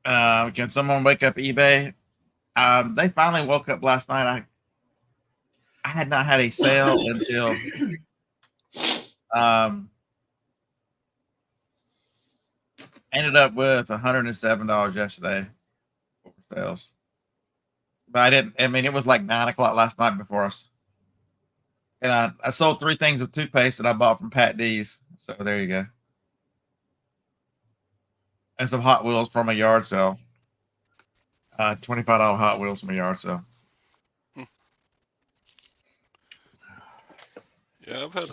Can someone wake up eBay? They finally woke up last night. I had not had a sale until ended up with $107 yesterday for sales. But I didn't. I mean, it was like 9 o'clock last night before us, and I sold 3 things of toothpaste that I bought from Pat D's. So there you go, and some Hot Wheels from a yard sale. $25 Hot Wheels from a yard sale. Yeah, I've had a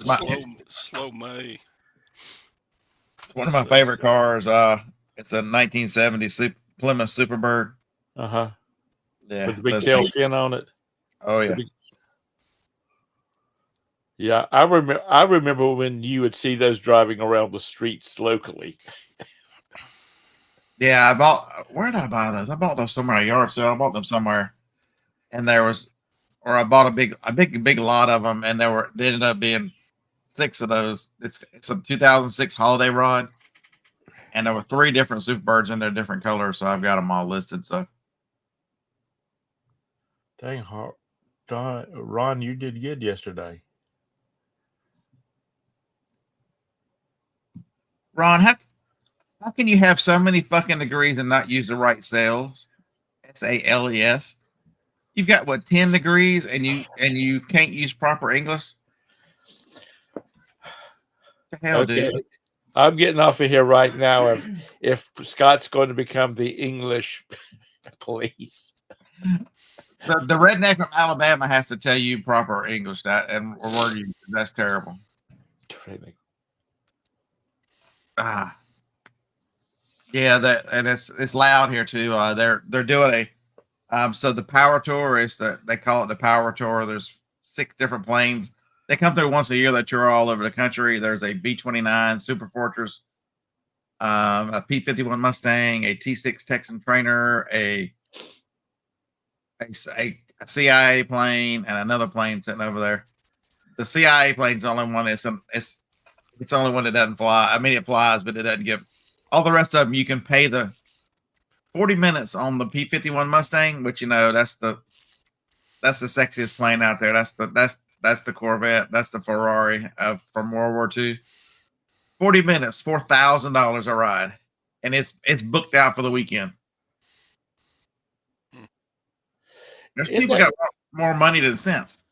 slow May. It's one of my favorite cars. It's a 1970 Plymouth Superbird. Yeah, with the big tail fin on it. Oh yeah. Yeah, I remember when you would see those driving around the streets locally. Yeah, where did I buy those? I bought those somewhere at a yard sale. I bought them somewhere, and I bought a big lot of them, and they ended up being 6 of those. It's a 2006 Holiday Rod, and there were 3 different Superbirds in their different colors, so I've got them all listed. So, dang, Ron, you did good yesterday. Ron, how can you have so many fucking degrees and not use the right sales? SALES. You've got what 10 degrees, and you can't use proper English. What the hell, Okay. dude? I'm getting off of here right now. If Scott's going to become the English police. The redneck from Alabama has to tell you proper English and word you. That's terrible. Ah, yeah, and it's loud here too. They're doing a so the power tour is they call it the power tour. There's 6 different planes. They come through once a year. That tour all over the country. There's a B-29 Super Fortress, a P-51 Mustang, a T-6 Texan Trainer, a CIA plane, and another plane sitting over there. The CIA plane's the only one it's the only one that doesn't fly. I mean, it flies, but it doesn't give. All the rest of them, you can pay the 40 minutes on the P-51 Mustang, which that's the sexiest plane out there. That's the Corvette. That's the Ferrari from World War II. 40 minutes, $4,000 a ride, and it's booked out for the weekend. There's people got more money than sense.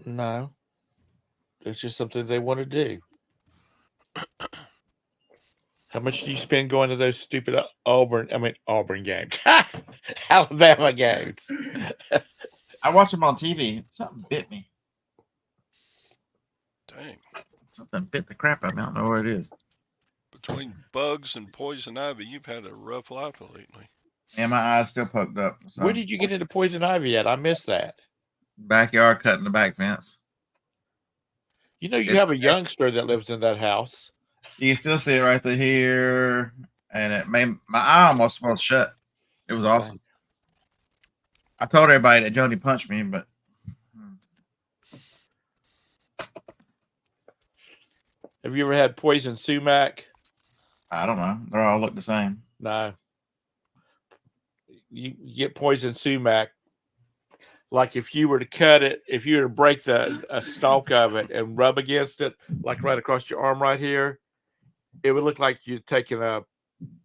No, it's just something they want to do. How much do you spend going to those stupid Auburn games, Alabama games? I watch them on TV. Something bit me. Dang. Something bit the crap out of me. I don't know where it is. Between bugs and poison ivy, you've had a rough life lately. And my eye's still poked up. So. Where did you get into poison ivy at? I missed that. Backyard cutting the back fence. You have a youngster that lives in that house. You can still see it right through here, and it made my eye almost was shut. It was awesome. I told everybody that Jody punched me, but have you ever had poison sumac? I don't know. They all look the same. No. You get poison sumac. Like if you were to cut it, if you were to break a stalk of it and rub against it, like right across your arm right here, it would look like you'd taken a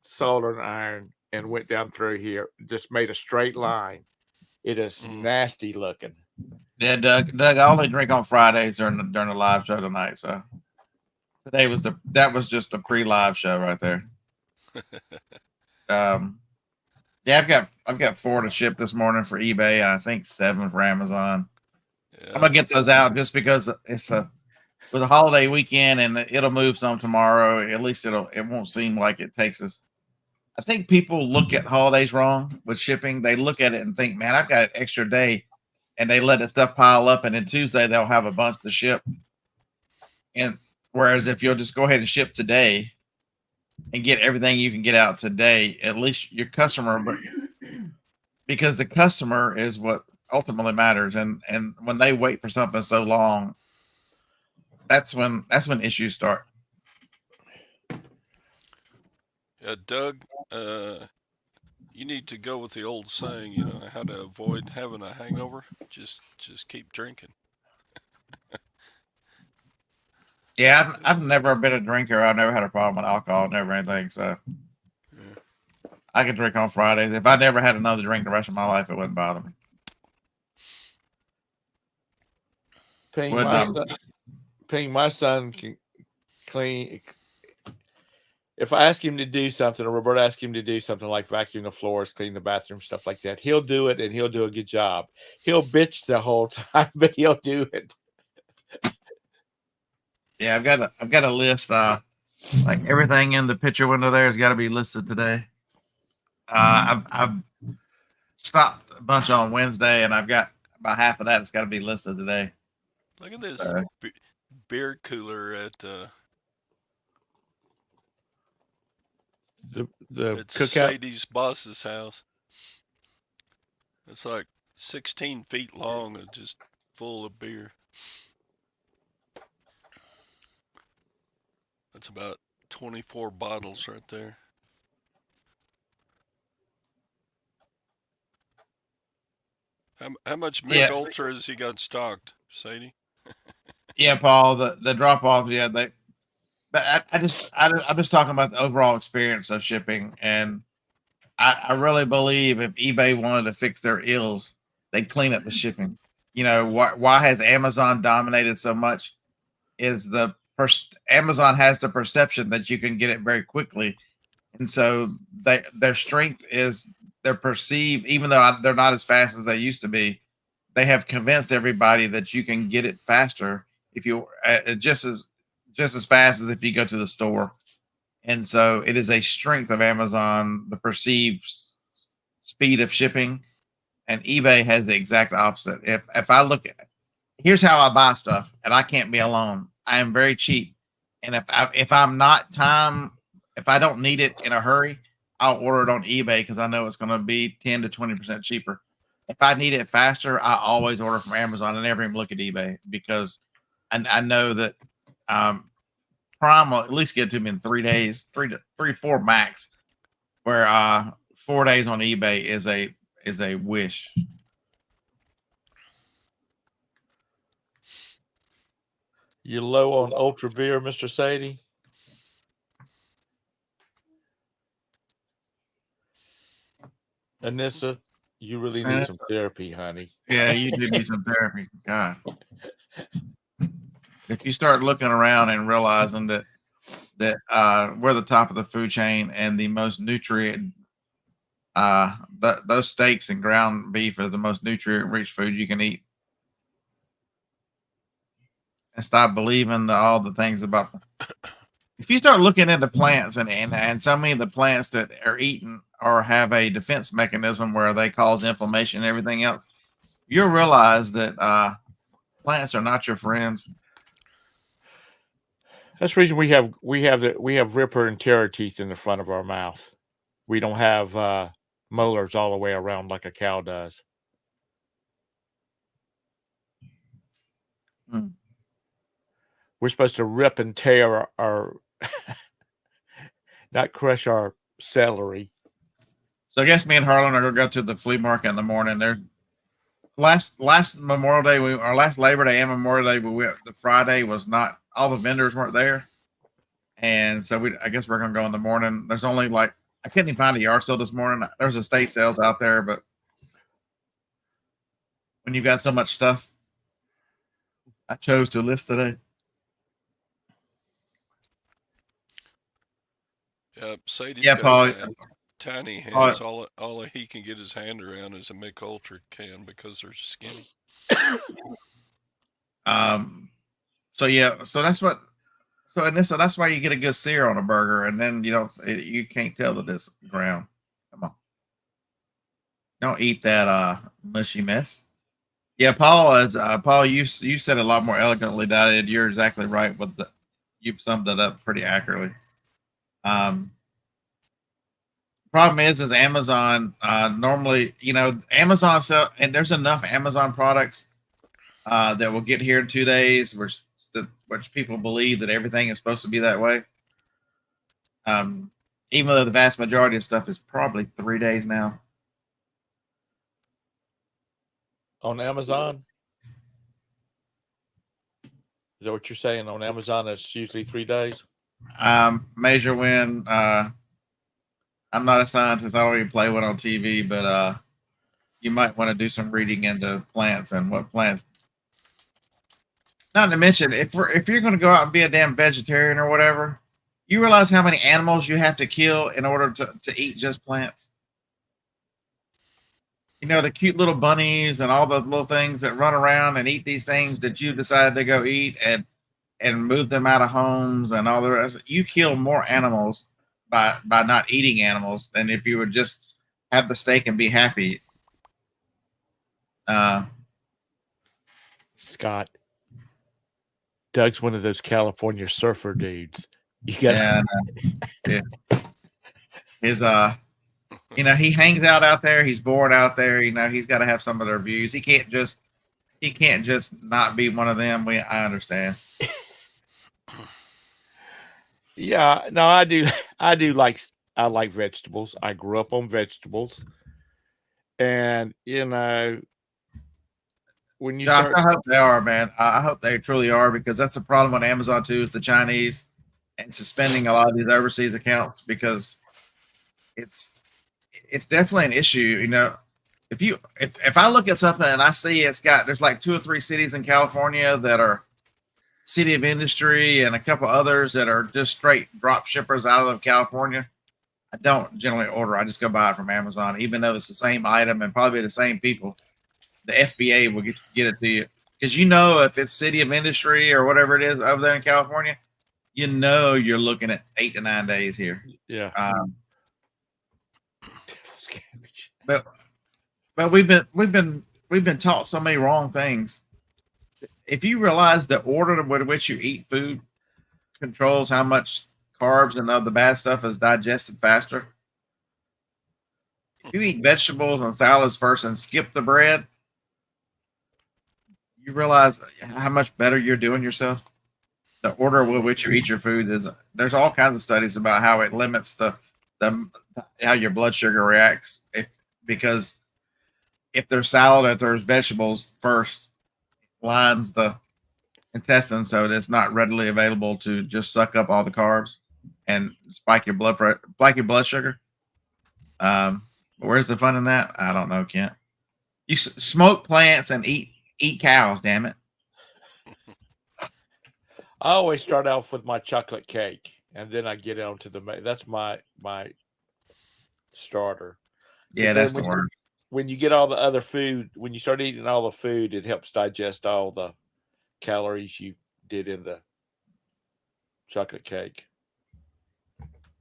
soldering iron and went down through here, just made a straight line. It is nasty looking. Yeah, Doug, I only drink on Fridays during the live show tonight. So today that was just the pre-live show right there. Yeah, I've got 4 to ship this morning for eBay. I think 7 for Amazon. Yeah, I'm gonna get those out just because it's a holiday weekend and it'll move some tomorrow. At least it won't seem like it takes us. I think people look at holidays wrong with shipping. They look at it and think, man, I've got an extra day, and they let the stuff pile up, and then Tuesday they'll have a bunch to ship. And whereas if you'll just go ahead and ship today and get everything you can get out today, at least your customer, because the customer is what ultimately matters. And when they wait for something so long, that's when issues start. Doug, you need to go with the old saying, how to avoid having a hangover. Just keep drinking. Yeah, I've never been a drinker. I've never had a problem with alcohol, never anything. So yeah. I could drink on Fridays. If I never had another drink the rest of my life, it wouldn't bother me. Ping, my son can clean. If I ask him to do something, or Roberta asks him to do something like vacuum the floors, clean the bathroom, stuff like that, he'll do it, and he'll do a good job. He'll bitch the whole time, but he'll do it. Yeah, I've got a list. Like everything in the picture window there has got to be listed today. I've stopped a bunch on Wednesday, and I've got about half of that. It's got to be listed today. Look at this beer cooler at the cookout. Sadie's boss's house. It's like 16 feet long and just full of beer. That's about 24 bottles right there. How much Mick Ultra has he got stocked, Sadie? Yeah, Paul, the drop off. Yeah, but I'm just talking about the overall experience of shipping, and I really believe if eBay wanted to fix their ills, they'd clean up the shipping. You know, why has Amazon dominated so much? Is Amazon has the perception that you can get it very quickly, and so their strength is they're perceived, even though they're not as fast as they used to be. They have convinced everybody that you can get it faster if you just as fast as if you go to the store. And so it is a strength of Amazon, the perceived speed of shipping, and eBay has the exact opposite. If I look at, here's how I buy stuff, and I can't be alone. I am very cheap, and if I don't need it in a hurry, I'll order it on eBay because I know it's going to be 10 to 20% cheaper. If I need it faster, I always order from Amazon. I never even look at eBay because I know that Prime will at least get it to me in 3 days, 4 max. Where 4 days on eBay is a wish. You low on ultra beer, Mr. Sadie? Anissa, you really need some therapy, honey. Yeah, you do need some therapy. God. If you start looking around and realizing that we're the top of the food chain and the most nutrient those steaks and ground beef are the most nutrient rich food you can eat. And stop believing all the things about them. If you start looking into plants and so many of the plants that are eaten or have a defense mechanism where they cause inflammation and everything else, you'll realize that plants are not your friends. That's the reason we have ripper and terror teeth in the front of our mouth. We don't have molars all the way around like a cow does. Hmm. We're supposed to rip and tear our not crush our celery. So I guess me and Harlan are gonna go to the flea market in the morning. There's last Memorial Day, our last Labor Day and Memorial Day, the Friday was not, all the vendors weren't there, and so I guess we're gonna go in the morning. There's only I couldn't even find a yard sale this morning. There's estate sales out there, but when you've got so much stuff, I chose to list today. Yep, Sadie's Yeah, got Paul. tiny hands. All he can get his hand around is a Mick Ultra can because they're skinny. So yeah, so that's what. So Anissa, that's why you get a good sear on a burger, and then you can't tell that it's ground. Come on, don't eat that mushy mess. Yeah, Paul Paul. You said it a lot more elegantly than I did. You're exactly right. You've summed it up pretty accurately. Problem is Amazon normally, Amazon sell, and there's enough Amazon products that will get here in 2 days, which people believe that everything is supposed to be that way. Even though the vast majority of stuff is probably 3 days now. On Amazon? Is that what you're saying? On Amazon, it's usually 3 days? Major win. I'm not a scientist. I don't even play one on TV, but you might want to do some reading into plants and what plants. Not to mention, if you're going to go out and be a damn vegetarian or whatever, you realize how many animals you have to kill in order to eat just plants. The cute little bunnies and all the little things that run around and eat these things that you decided to go eat and move them out of homes and all the rest. You kill more animals by not eating animals than if you would just have the steak and be happy. Scott, Doug's one of those California surfer dudes. You got yeah. His he hangs out there. He's bored out there. He's got to have some of their views. He can't just not be one of them. I understand. Yeah, no, I do. I like vegetables. I grew up on vegetables, and when you start, I hope they are, man. I hope they truly are, because that's the problem on Amazon too. Is the Chinese and suspending a lot of these overseas accounts because it's definitely an issue. You know, if I look at something and I see there's like 2 or 3 cities in California that are City of Industry and a couple others that are just straight drop shippers out of California, I don't generally order. I just go buy it from Amazon, even though it's the same item and probably the same people. The FBA will get it to you because if it's City of Industry or whatever it is over there in California, you're looking at 8 to 9 days here. Yeah. But we've been taught so many wrong things. If you realize the order with which you eat food controls how much carbs and other bad stuff is digested faster. If you eat vegetables and salads first and skip the bread, you realize how much better you're doing yourself. The order with which you eat your food there's all kinds of studies about how it limits the how your blood sugar reacts because if there's salad, if there's vegetables first, lines the intestine so that it's not readily available to just suck up all the carbs and spike your blood sugar. Where's the fun in that? I don't know, Kent. You smoke plants and eat cows. Damn it! I always start off with my chocolate cake, and then I get on to that's my starter. Yeah, that's the word. When you get all the other food, when you start eating all the food, it helps digest all the calories you did in the chocolate cake.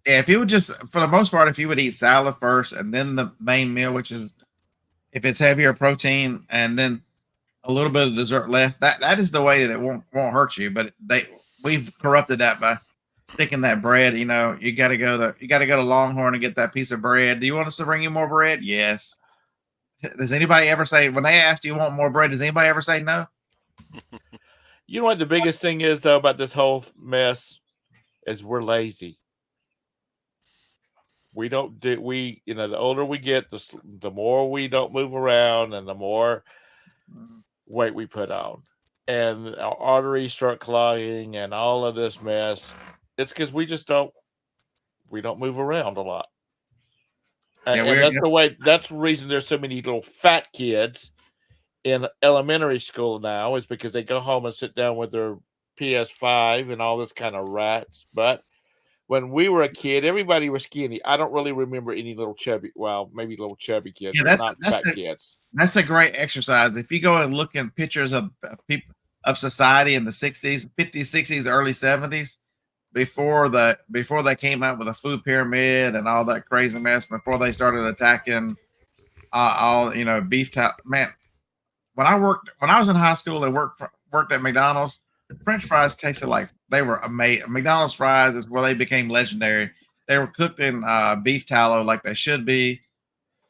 Yeah, if you would just, for the most part, if you would eat salad first and then the main meal, which is if it's heavier protein and then a little bit of dessert left, that is the way that it won't hurt you. But we've corrupted that by sticking that bread. You got to go to Longhorn and get that piece of bread. Do you want us to bring you more bread? Yes. Does anybody ever say, when they ask, do you want more bread? Does anybody ever say no? You know what the biggest thing is though about this whole mess is we're lazy. We don't do the older we get, the more we don't move around and the more weight we put on. And our arteries start clogging and all of this mess. It's because we don't move around a lot. And that's the reason there's so many little fat kids in elementary school now is because they go home and sit down with their PS5 and all this kind of rats. But when we were a kid, everybody was skinny. I don't really remember any little chubby, maybe little chubby kids, but not fat kids. That's a great exercise. If you go and look in pictures of people of society in the 60s, 50s, 60s, early 70s, before they came out with a food pyramid and all that crazy mess, before they started attacking all beef. Man, when I was in high school and worked at McDonald's, French fries tasted like they were amazing. McDonald's fries is where they became legendary. They were cooked in beef tallow like they should be,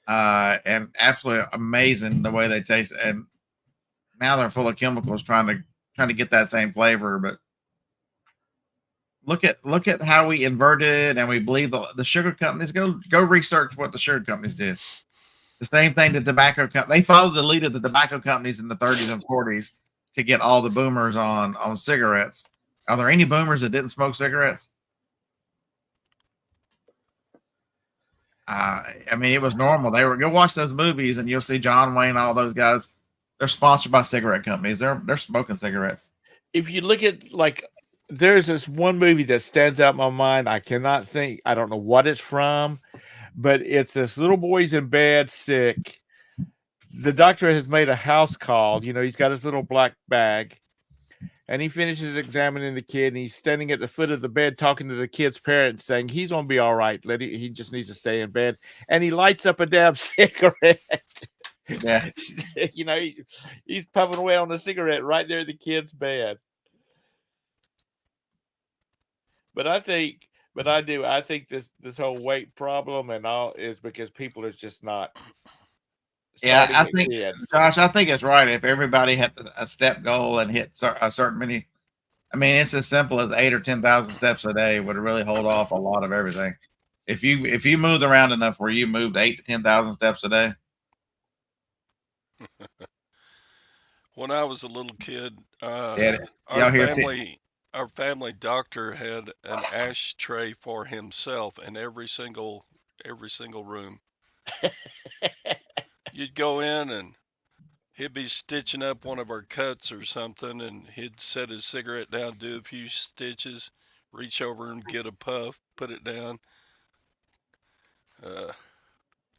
and absolutely amazing the way they taste. And now they're full of chemicals trying to get that same flavor. But look at how we inverted and we believe the sugar companies. Go research what the sugar companies did. The same thing the tobacco company. They followed the lead of the tobacco companies in the 30s and 40s to get all the boomers on cigarettes. Are there any boomers that didn't smoke cigarettes? I mean, it was normal. They were go watch those movies and you'll see John Wayne, all those guys. They're sponsored by cigarette companies. They're smoking cigarettes. If you look at there's this one movie that stands out in my mind. I cannot think. I don't know what it's from, but it's this little boy's in bed, sick. The doctor has made a house call. He's got his little black bag, and he finishes examining the kid, and he's standing at the foot of the bed talking to the kid's parents, saying he's going to be all right. He just needs to stay in bed. And he lights up a damn cigarette. Yeah. He's puffing away on the cigarette right there in the kid's bed. But I think this whole weight problem and all is because people are just not. Yeah, I think, Josh, I think it's right. If everybody had a step goal and hit a certain many, I mean, it's as simple as 8 or 10,000 steps a day would really hold off a lot of everything. If you moved around enough where you moved 8 to 10,000 steps a day. When I was a little kid, our family doctor had an ashtray for himself in every single room. You'd go in and he'd be stitching up one of our cuts or something, and he'd set his cigarette down, do a few stitches, reach over and get a puff, put it down.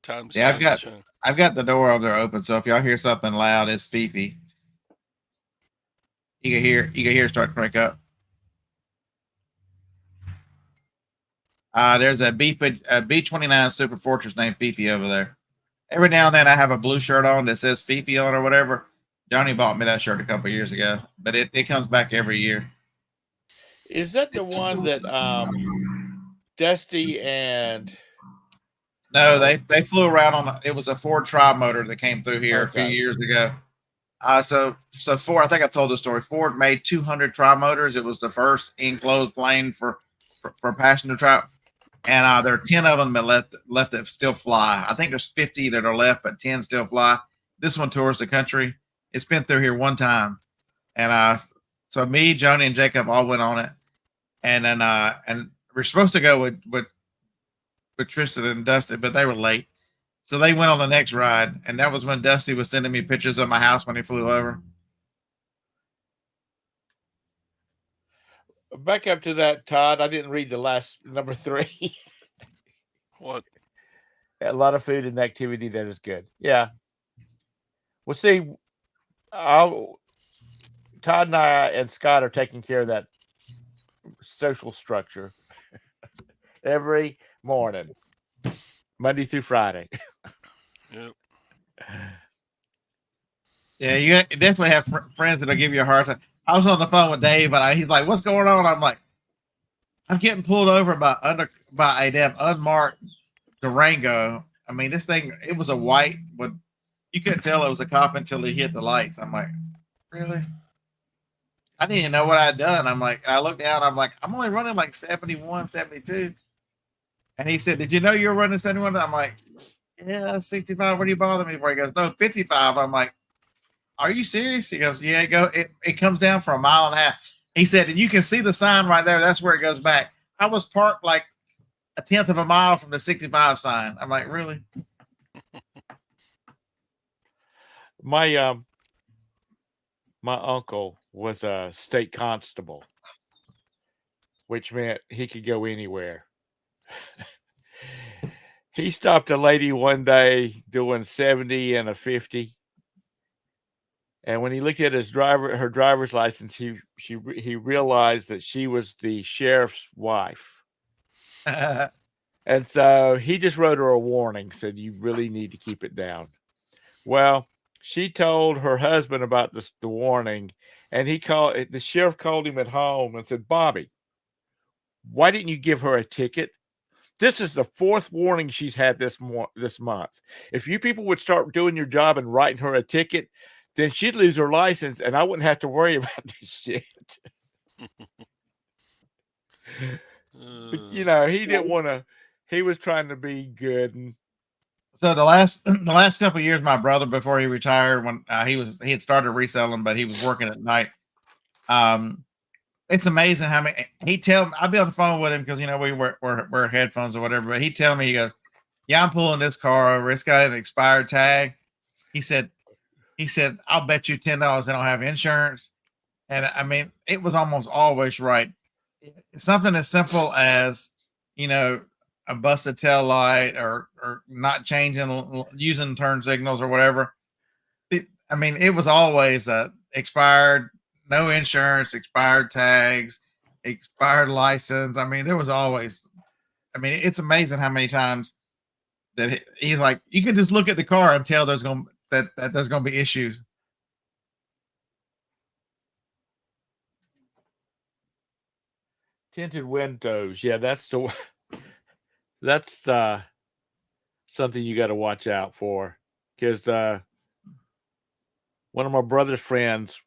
Times Yeah, change, huh? I've got the door over there open, so if y'all hear something loud, it's Fifi. You can hear it start to crank up. There's a B29 Super Fortress named Fifi over there. Every now and then I have a blue shirt on that says Fifi on or whatever. Johnny bought me that shirt a couple years ago, but it comes back every year. Is that the one that Dusty and No, they flew around on it was a Ford Tri motor that came through here a few Okay. years ago. So Ford, I think I've told the story. Ford made 200 Tri motors. It was the first enclosed plane for passenger travel. And there are 10 of them that left that still fly. I think there's 50 that are left, but 10 still fly. This one tours the country. It's been through here one time, and so me, Joni, and Jacob all went on it, and then and we're supposed to go with Tristan and Dusty, but they were late, so they went on the next ride, and that was when Dusty was sending me pictures of my house when he flew over. back up to that, Todd? I didn't read the last number 3. What? A lot of food and activity that is good. Yeah. Well, see, Todd and I and Scott are taking care of that social structure every morning, Monday through Friday. Yep. Yeah, you definitely have friends that'll give you a hard time. I was on the phone with Dave, and he's like, "What's going on?" I'm like, "I'm getting pulled over by a damn unmarked Durango. I mean, this thing, it was a white, but you couldn't tell it was a cop until he hit the lights." I'm like, "Really?" I didn't even know what I'd done. I'm like, I looked down. I'm like, I'm only running like 71, 72. And he said, "Did you know you were running 71?" I'm like, "Yeah, 65. What do you bother me for?" He goes, "No, 55. I'm like, "Are you serious?" He goes, "Yeah." It comes down for a mile and a half. He said, "And you can see the sign right there. That's where it goes back." I was parked like a tenth of a mile from the 65 sign. I'm like, "Really?" My uncle was a state constable, which meant he could go anywhere. He stopped a lady one day doing 70 and a 50. And when he looked at her driver's license, he realized that she was the sheriff's wife. And so he just wrote her a warning, said, "You really need to keep it down." Well, she told her husband about the warning, and the sheriff called him at home and said, "Bobby, why didn't you give her a ticket? This is the 4th warning she's had this month. If you people would start doing your job and writing her a ticket, then she'd lose her license, and I wouldn't have to worry about this shit." But he didn't want to. He was trying to be good, and So the last couple of years, my brother, before he retired, when he had started reselling, but he was working at night. It's amazing how many I'll be on the phone with him because we wear headphones or whatever. But he tell me, he goes, "Yeah, I'm pulling this car over. It's got an expired tag." He said, "I'll bet you $10 they don't have insurance." And I mean, it was almost always right. Something as simple as a busted tail light or not using turn signals or whatever. It was always expired, no insurance, expired tags, expired license. There was always. It's amazing how many times that he's like, you can just look at the car and tell there's going to be issues. tinted windows. Yeah, that's something you got to watch out for, because one of my brother's friends'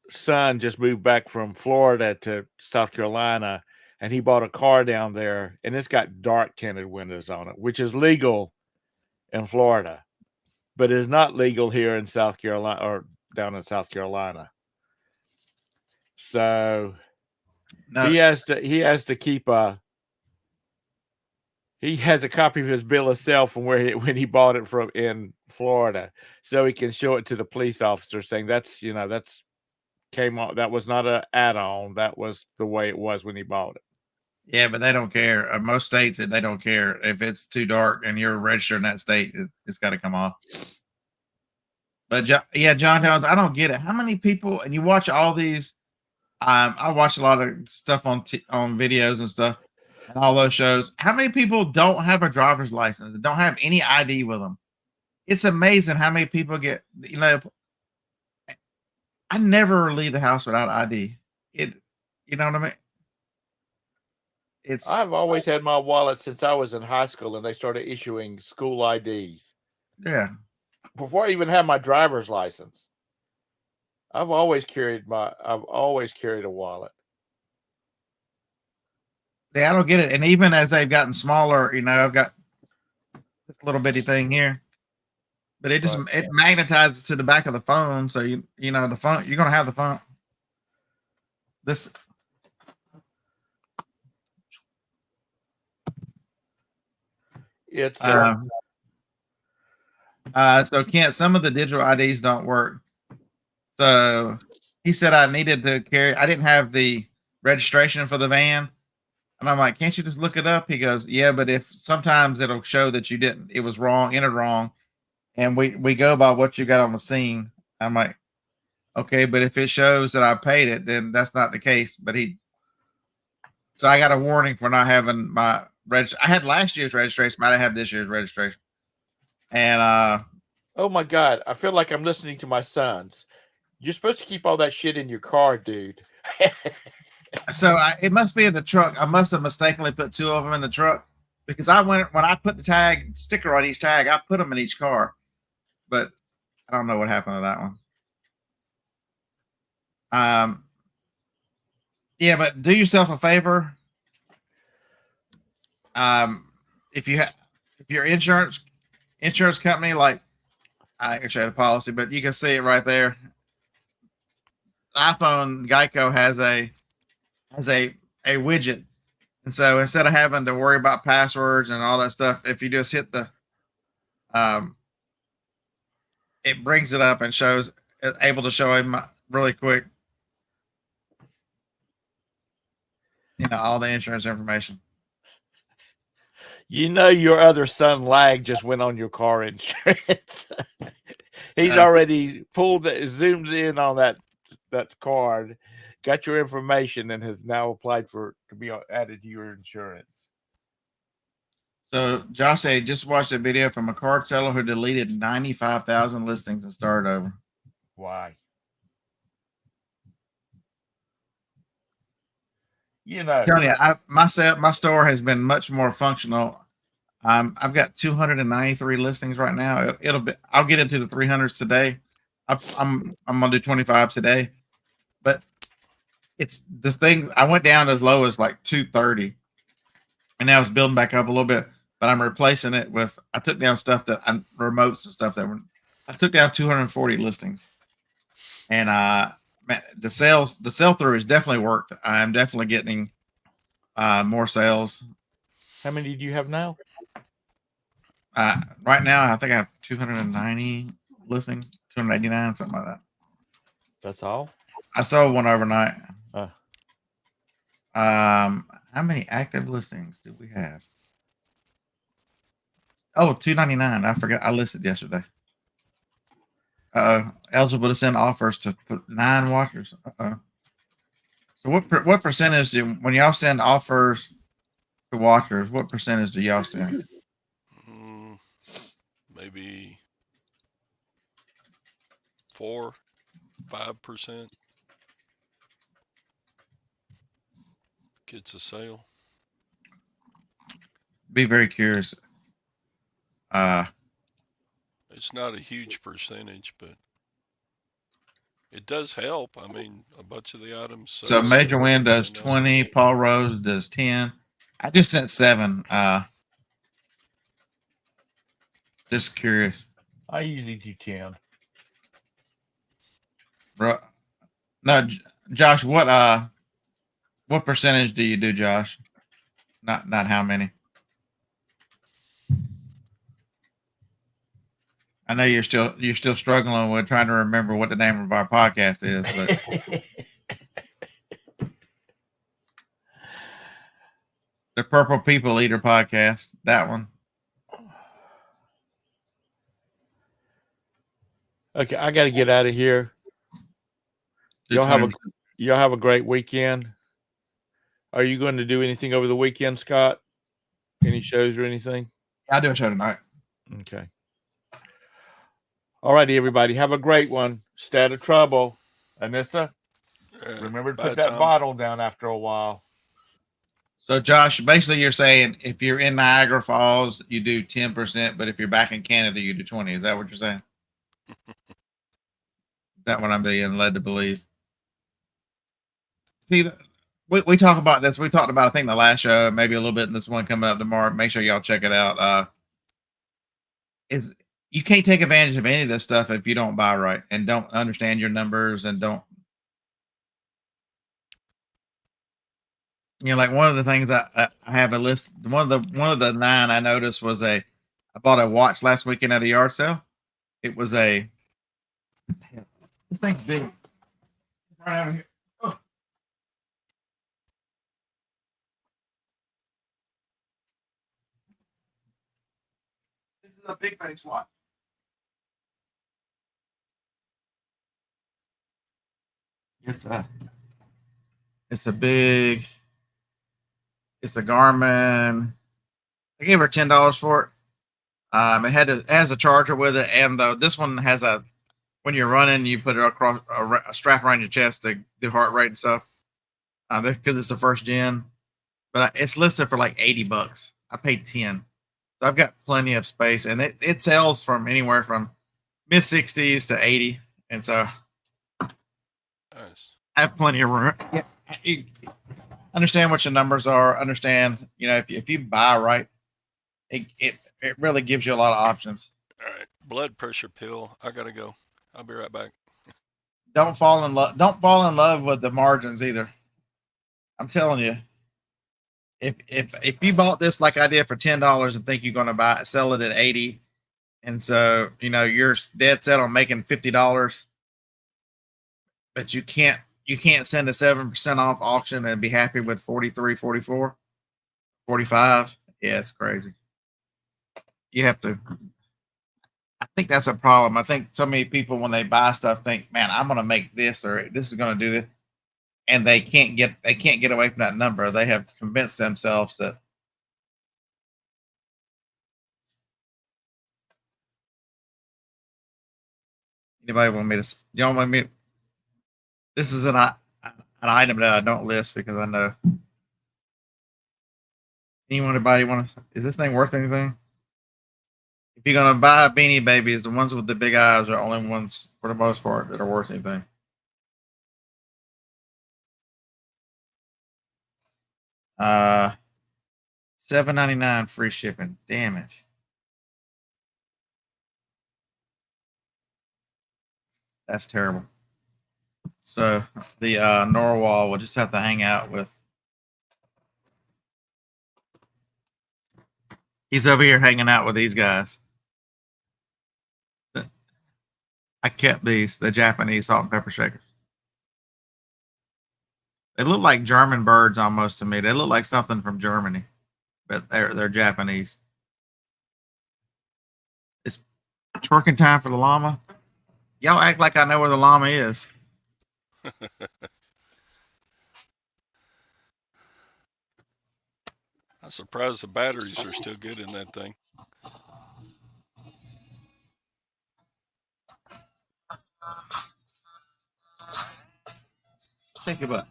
son just moved back from Florida to South Carolina, and he bought a car down there, and it's got dark tinted windows on it, which is legal in Florida, but is not legal here in South Carolina or down in South Carolina. So No, he has to keep He has a copy of his bill of sale from when he bought it from in Florida, so he can show it to the police officer, saying that's came on. That was not an add-on. That was the way it was when he bought it. Yeah, but they don't care. Most states, they don't care if it's too dark and you're registered in that state. It's got to come off. But yeah, John Jones, I don't get it. How many people? And you watch all these. I watch a lot of stuff on videos and stuff, and all those shows. How many people don't have a driver's license and don't have any ID with them? It's amazing how many people get. I never leave the house without ID. You know what I mean? I've always had my wallet since I was in high school, and they started issuing school IDs. Yeah. Before I even had my driver's license, I've always carried a wallet. Yeah, I don't get it. And even as they've gotten smaller, I've got this little bitty thing here, but it just it magnetizes to the back of the phone. So the phone, you're gonna have the phone. This. It's so Kent, some of the digital IDs don't work. So he said I needed to carry. I didn't have the registration for the van, and I'm like, can't you just look it up? He goes, yeah, but if sometimes it'll show that you didn't. It was wrong, entered wrong, and we go by what you got on the scene. I'm like, okay, but if it shows that I paid it, then that's not the case. But so I got a warning for not having my I had last year's registration, but I didn't have this year's registration. And oh my God, I feel like I'm listening to my sons. You're supposed to keep all that shit in your car, dude. So it must be in the truck. I must have mistakenly put two of them in the truck because when I put the sticker on each tag, I put them in each car, but I don't know what happened to that one. Yeah, but do yourself a favor. If your insurance company, like I can show you the policy, but you can see it right there. iPhone Geico has a widget, and so instead of having to worry about passwords and all that stuff, if you just hit the it brings it up and shows able to show him really quick all the insurance information. Your other son Lag just went on your car insurance. He's already zoomed in on that card, got your information, and has now applied to be added to your insurance. So Josh said, just watched a video from a card seller who deleted 95,000 listings and started over. Why? Tony, my store has been much more functional. I've got 293 listings right now. I'll get into the 300s today. I'm gonna do 25 today, but it's the things I went down as low as like 230, and now it's building back up a little bit. But I'm replacing it with I took down stuff that remotes and stuff I took down 240 listings, and the sell through has definitely worked. I'm definitely getting more sales. How many do you have now? Right now, I think I have 290 listings, 289, something like that. That's all? I sold one overnight. How many active listings do we have? Oh, 299. I forgot. I listed yesterday. Eligible to send offers to 9 watchers. So what percentage when y'all send offers to watchers, what percentage do y'all send? Maybe 4-5% gets a sale. Be very curious. It's not a huge percentage, but it does help. I mean, a bunch of the items. So Major Win does 20. Paul Rose does 10. I just sent 7. Just curious. I usually do 10. Bro, no, Josh. What percentage do you do, Josh? Not how many? I know you're still struggling with trying to remember what the name of our podcast is, but the Purple People Eater podcast, that one. Okay, I got to get out of here. The Y'all have a 20%. y'all have a great weekend. Are you going to do anything over the weekend, Scott? Any shows or anything? I'll do a show tonight. Okay. All righty, everybody. Have a great one. Stay out of trouble. Anissa, remember to Bye, put that Tom. bottle down after a while. So, Josh, basically, you're saying if you're in Niagara Falls, you do 10%, but if you're back in Canada, you do 20. Is that what you're saying? Is that what I'm being led to believe? See, we talk about this. We talked about, I think, the last show, maybe a little bit in this one coming up tomorrow. Make sure y'all check it out. Is you can't take advantage of any of this stuff if you don't buy right and don't understand your numbers and don't. Like one of the things I have a list. One of the 9 I noticed was I bought a watch last weekend at a yard sale. It was this thing's big. Right over here. Oh. This is a big face watch. It's a Garmin. I gave her $10 for it. It has a charger with it, and this one has when you're running, you put it across a strap around your chest to do heart rate and stuff. Because it's the first gen, but it's listed for like $80. I paid 10, so I've got plenty of space, and it sells from anywhere from mid-60s to 80, and so Nice. I have plenty of room. Yeah, you understand what your numbers are. Understand, if you buy right, it really gives you a lot of options. All right. Blood pressure pill. I gotta go. I'll be right back. Don't fall in love. Don't fall in love with the margins either. I'm telling you, if you bought this like I did for $10 and think you're going to sell it at 80, and so you're dead set on making $50, but you can't send a 7% off auction and be happy with 43, 44, 45. Yeah, it's crazy. You have to. I think that's a problem. I think so many people, when they buy stuff, think, "Man, I'm going to make this, or this is going to do this," and they can't get away from that number. They have convinced themselves that. Anybody want me to? Y'all want me? This is an item that I don't list because I know. Anybody want to? Is this thing worth anything? If you're gonna buy Beanie Babies, the ones with the big eyes are the only ones, for the most part, that are worth anything. $7.99 free shipping. Damn it. That's terrible. So the Norwal will just have to hang out with. He's over here hanging out with these guys. I kept the Japanese salt and pepper shakers. They look like German birds almost to me. They look like something from Germany, but they're Japanese. It's twerking time for the llama. Y'all act like I know where the llama is. I'm surprised the batteries are still good in that thing. Shake your butt.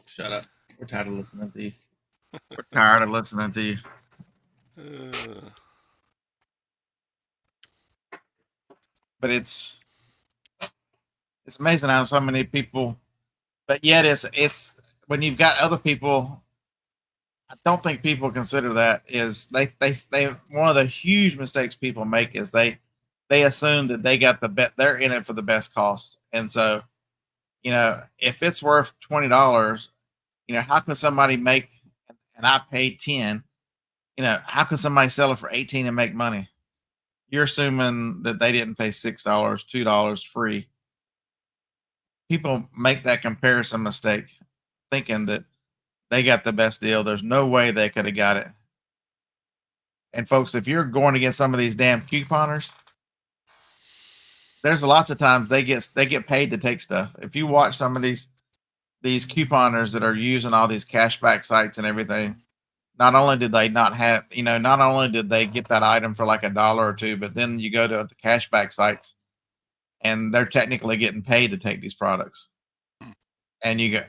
Shut up. We're tired of listening to you. We're tired of listening to you. But it's amazing how so many people, but yet it's when you've got other people. I don't think people consider that is they one of the huge mistakes people make is they assume that they got the bet, they're in it for the best cost, and so if it's worth $20, how can somebody make, and I paid 10, how can somebody sell it for 18 and make money? You're assuming that they didn't pay $6, $2 free. People make that comparison mistake thinking that they got the best deal. There's no way they could have got it. And folks, if you're going against some of these damn couponers, there's lots of times they get paid to take stuff. If you watch some of these couponers that are using all these cashback sites and everything, not only did they not have, not only did they get that item for like $1 or $2, but then you go to the cashback sites and they're technically getting paid to take these products. And you're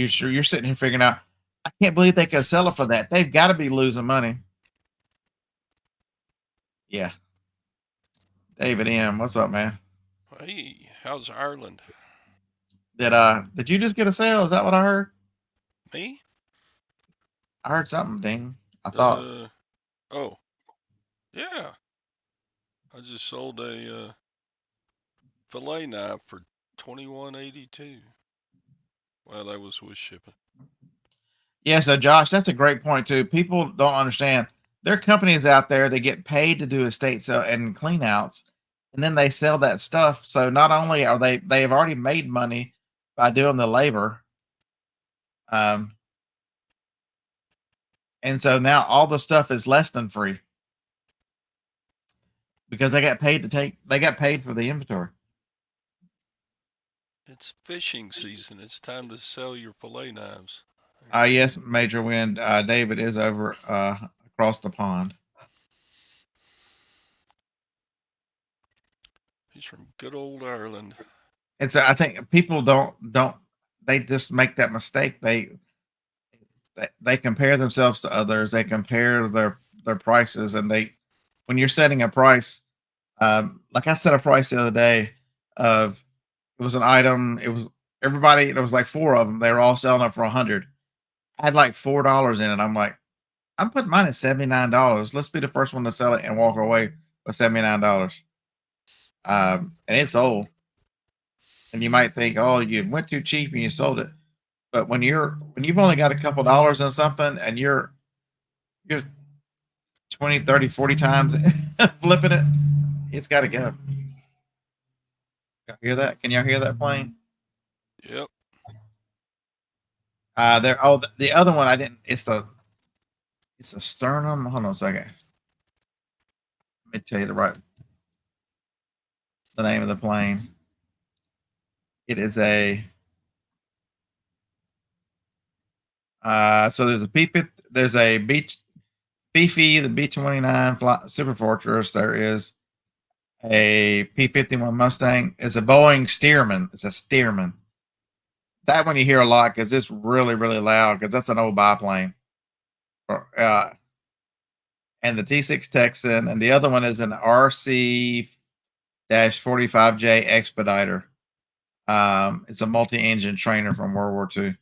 sitting here figuring out, I can't believe they could sell it for that. They've got to be losing money. Yeah. David M, what's up, man? Hey, how's Ireland? Did you just get a sale? Is that what I heard? Me? I heard something, ding. I thought. Oh, yeah. I just sold a fillet knife for $21.82. Well, that was with shipping. Yeah, so Josh, that's a great point too. People don't understand. There are companies out there that get paid to do estate sale and clean outs, and then they sell that stuff. So not only are they have already made money by doing the labor, and so now all the stuff is less than free because they got paid for the inventory. It's fishing season. It's time to sell your fillet knives. Yes, Major Wind. David is over across the pond. He's from good old Ireland. And so I think people don't they just make that mistake. They compare themselves to others. They compare their prices, and when you're setting a price, like I set a price the other day of, it was an item. It was everybody. There was like 4 of them. They were all selling it for 100. I had like $4 in it. I'm like, I'm putting mine at $79. Let's be the first one to sell it and walk away with $79. And it sold. And you might think, oh, you went too cheap and you sold it. But when you've only got a couple dollars in something and you're 20, 30, 40 times flipping it, it's got to go. Hear that? Can y'all hear that plane? Yep. The other one I didn't. It's a sternum. Hold on a second. Let me tell you the name of the plane. It is a. So there's a P50. There's a Beefy, the B-29 Super Fortress. There is a P-51 Mustang. It's a Boeing Stearman. It's a Stearman. That one you hear a lot because it's really, really loud because that's an old biplane. And the T6 Texan, and the other one is an RC-45J Expediter. It's a multi-engine trainer from World War II.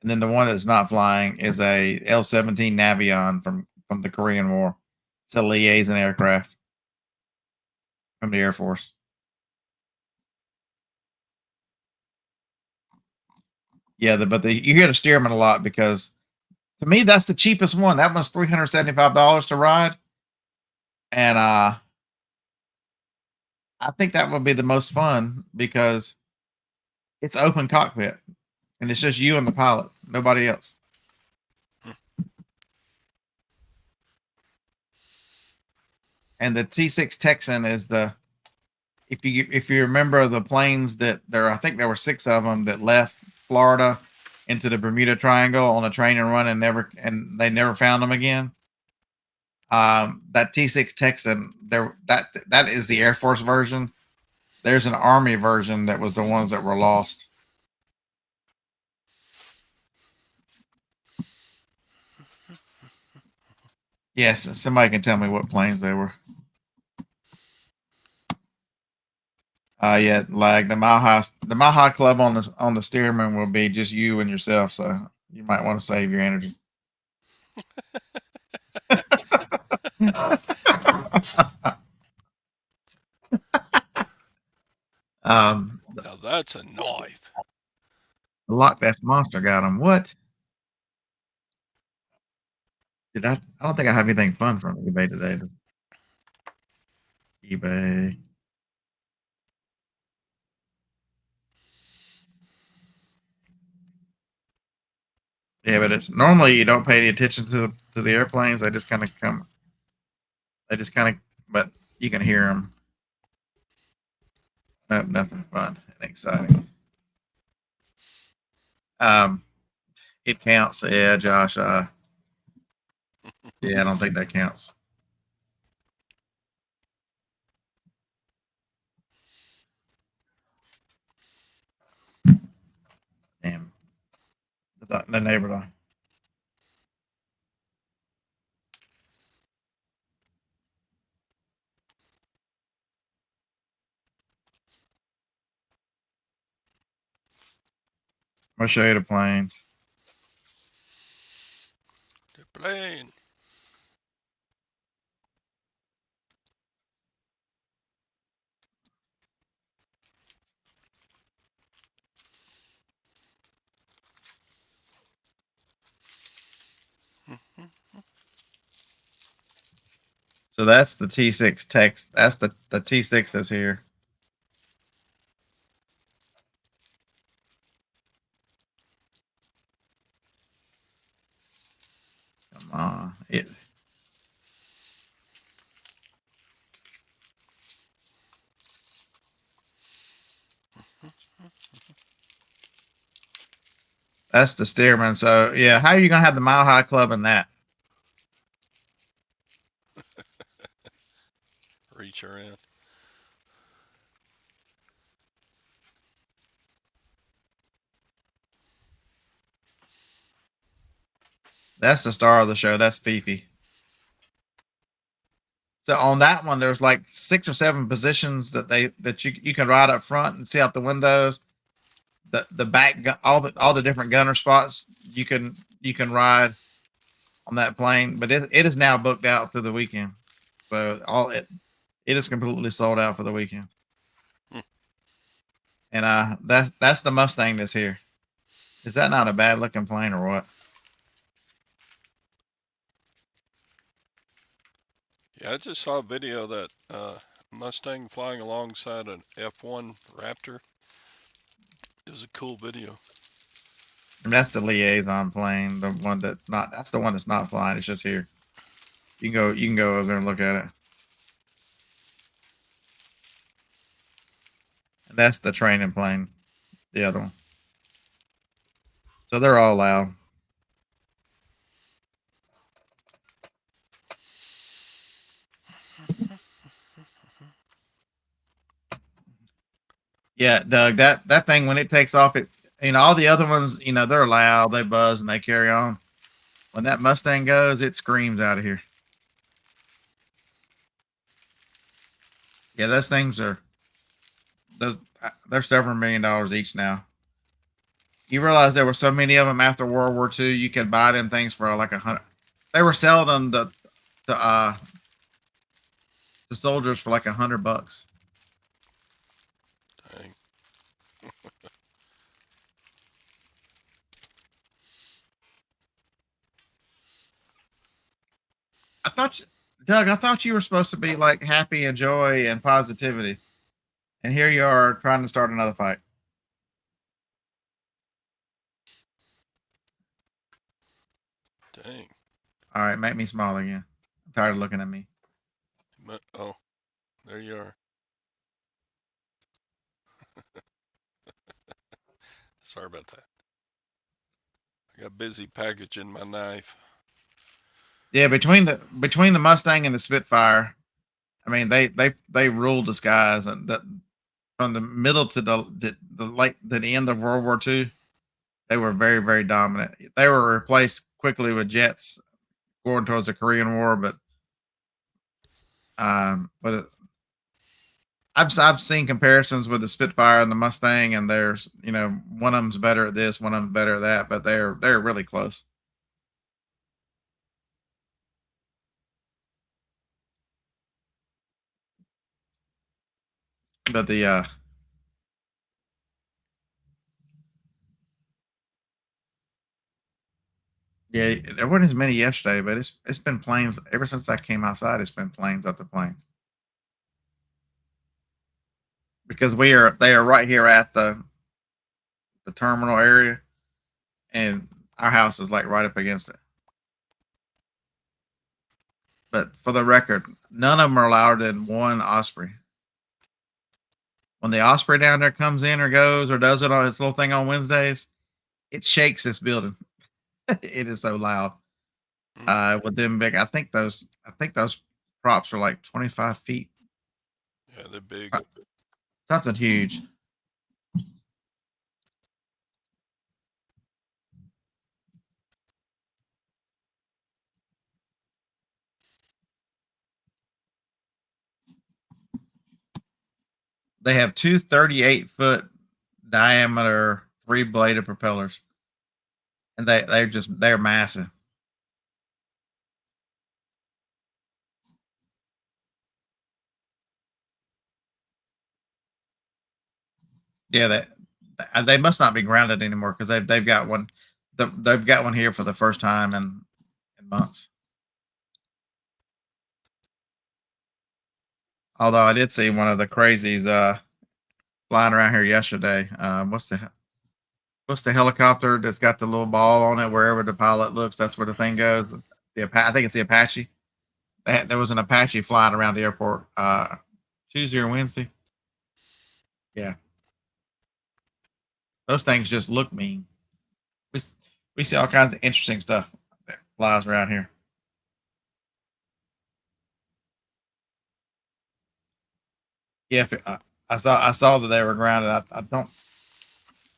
And then the one that's not flying is a L-17 Navion from the Korean War. It's a liaison aircraft from the Air Force. Yeah, but you hear the Stearman a lot because, to me, that's the cheapest one. That one's $375 to ride, and I think that would be the most fun because it's open cockpit, and it's just you and the pilot, nobody else. And the T6 Texan is if you remember the planes that I think there were 6 of them that left Florida into the Bermuda Triangle on a train and run and they never found them again. That T6 Texan that is the Air Force version. There's an Army version that was the ones that were lost. Yes, somebody can tell me what planes they were. Yeah, like the Mile High Club on the Stearman will be just you and yourself, so you might want to save your energy. Now that's a knife. The Loch Ness Monster got them. What? Did I? I don't think I have anything fun from eBay today. eBay. Yeah, but it's normally you don't pay any attention to the airplanes. They just kind of come. They just kind of, but you can hear them. Nope, nothing fun and exciting. It counts. Yeah, Josh. Yeah, I don't think that counts. Damn. The neighbor died. I'm gonna show you the planes. The plane. So that's the T6 text. That's the T6 that's here. Come on. That's the Stearman. So yeah, how are you gonna have the Mile High Club in that? Reach around. That's the star of the show. That's Fifi. So on that one, there's like 6 or 7 positions that you can ride up front and see out the windows. The back all the different gunner spots you can ride on that plane, but it is now booked out for the weekend. So it is completely sold out for the weekend. Hmm. And that's the Mustang that's here. Is that not a bad looking plane or what? Yeah, I just saw a video of that Mustang flying alongside an F1 Raptor. It was a cool video. And that's the liaison plane, the one that's not. That's the one that's not flying. It's just here. You can go over there and look at it. And that's the training plane, the other one. So they're all loud. Yeah, Doug, that thing when it takes off, all the other ones, they're loud, they buzz and they carry on. When that Mustang goes, it screams out of here. Yeah, those things they're several $1 million each now. You realize there were so many of them after World War II, you could buy them things for like $100. They were selling them to soldiers for like $100. Dang. Doug, I thought you were supposed to be like happy and joy and positivity, and here you are trying to start another fight. Dang. All right, make me smile again. I'm tired of looking at me. Oh, there you are. Sorry about that. I got busy packaging my knife. Yeah, between the Mustang and the Spitfire, I mean they ruled the skies, and that from the middle to the end of World War II, they were very very dominant. They were replaced quickly with jets going towards the Korean War, but I've seen comparisons with the Spitfire and the Mustang, and there's one of them's better at this, one of them's better at that, but they're really close. But Yeah, there weren't as many yesterday, but it's been planes ever since I came outside. It's been planes after planes because they are right here at the terminal area, and our house is like right up against it. But for the record, none of them are louder than one osprey. When the osprey down there comes in or goes or does it on its little thing on Wednesdays, it shakes this building. It is so loud. With them big, I think those props are like 25 feet. Yeah, they're big. Something huge. They have two 38-foot diameter 3-bladed propellers, and they're massive. Yeah, they must not be grounded anymore because they've got one. They've got one here for the first time in months. Although I did see one of the crazies flying around here yesterday. What's the helicopter that's got the little ball on it? Wherever the pilot looks, that's where the thing goes. I think it's the Apache. There was an Apache flying around the airport Tuesday or Wednesday. Yeah, those things just look mean. We see all kinds of interesting stuff that flies around here. Yeah, I saw that they were grounded. I don't.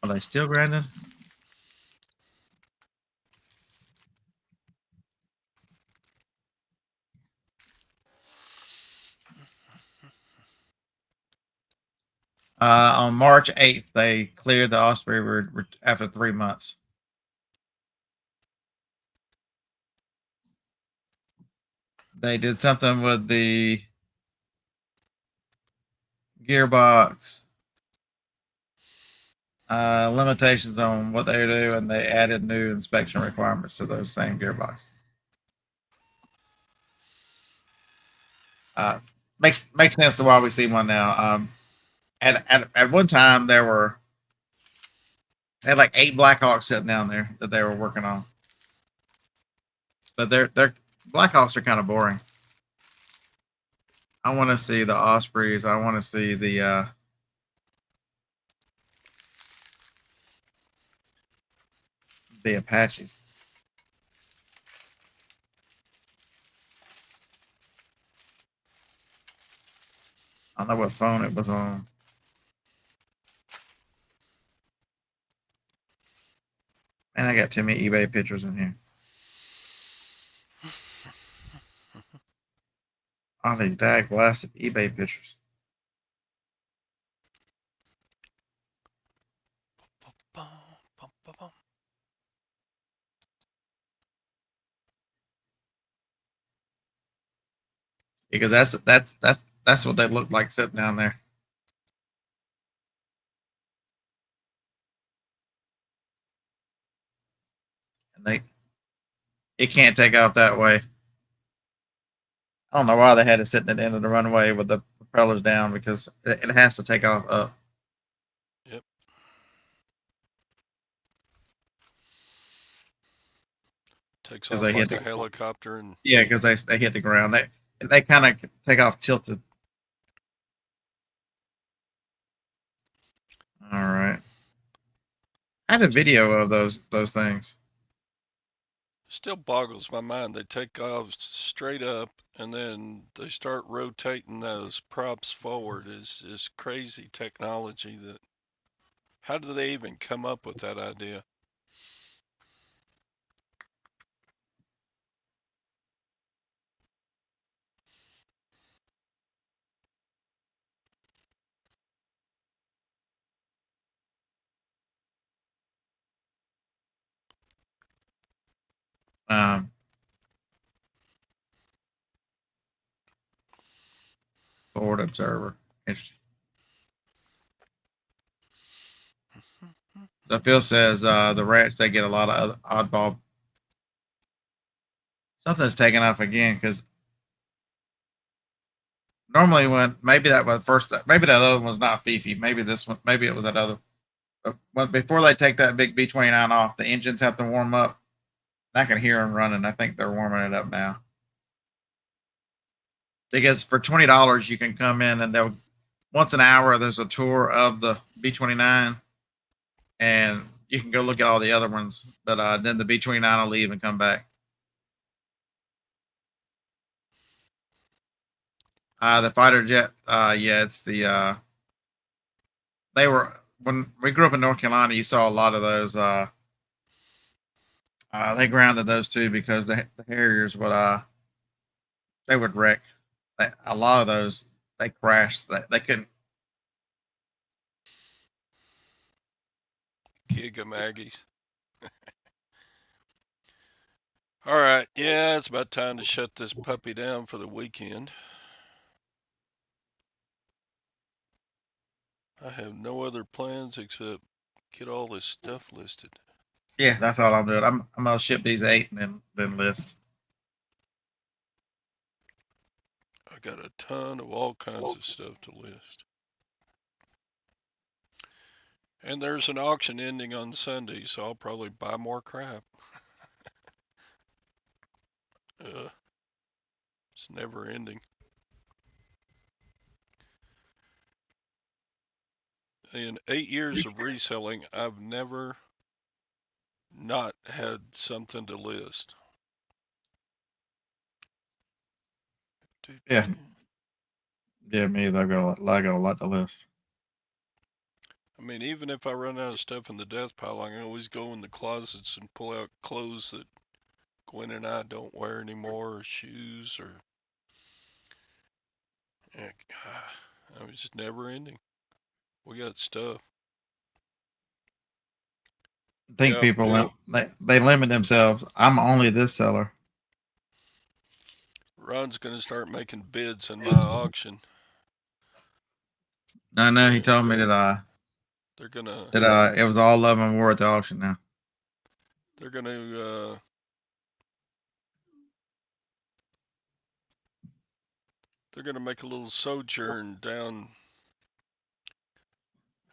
Are they still grounded? On March 8th, they cleared the Osprey after 3 months. They did something with the gearbox, limitations on what they do, and they added new inspection requirements to those same gearboxes. Makes sense to why we see one now. At one time they had like 8 Blackhawks sitting down there that they were working on, but they're Blackhawks are kind of boring. I want to see the Ospreys. I want to see the Apaches. I don't know what phone it was on. Man, I got too many eBay pictures in here. All these dag blasted eBay pictures. Because that's what they look like sitting down there. And it can't take off that way. I don't know why they had it sitting at the end of the runway with the propellers down because it has to take off up. Yep. Takes off like a helicopter and yeah, because they hit the ground. They kind of take off tilted. All right. I had a video of those things. still boggles my mind. They take off straight up and then they start rotating those props forward. Is crazy technology. That how did they even come up with that idea? Forward observer. Interesting. So Phil says the ranch they get a lot of oddball Something's taken off again because normally when maybe that was first, maybe that other one was not Fifi. Maybe this one, maybe it was that other. But before they take that big B29 off, the engines have to warm up. I can hear them running. I think they're warming it up now. Because for $20 you can come in and they'll once an hour there's a tour of the B29 and you can go look at all the other ones. But then the B29 will leave and come back. The fighter jet, yeah, it's the they were when we grew up in North Carolina, you saw a lot of those. They grounded those too because the Harriers would they would wreck. A lot of those they crashed. They couldn't. Giga Maggies. All right, yeah, it's about time to shut this puppy down for the weekend. I have no other plans except get all this stuff listed. Yeah, that's all I'm doing. I'm gonna ship these 8 and then list. I got a ton of all kinds of stuff to list. And there's an auction ending on Sunday, so I'll probably buy more crap. It's never ending. In 8 years of reselling, I've never not had something to list. Yeah. Yeah, me either. I got a lot to list. I mean, even if I run out of stuff in the death pile, I can always go in the closets and pull out clothes that Gwen and I don't wear anymore, or shoes, or I mean, it's just never ending. We got stuff. I think Yep. people they limit themselves. I'm only this seller. Ron's gonna start making bids in my auction. I know he told me that They're gonna it was all love and war at the auction now. they're gonna they're gonna make a little sojourn down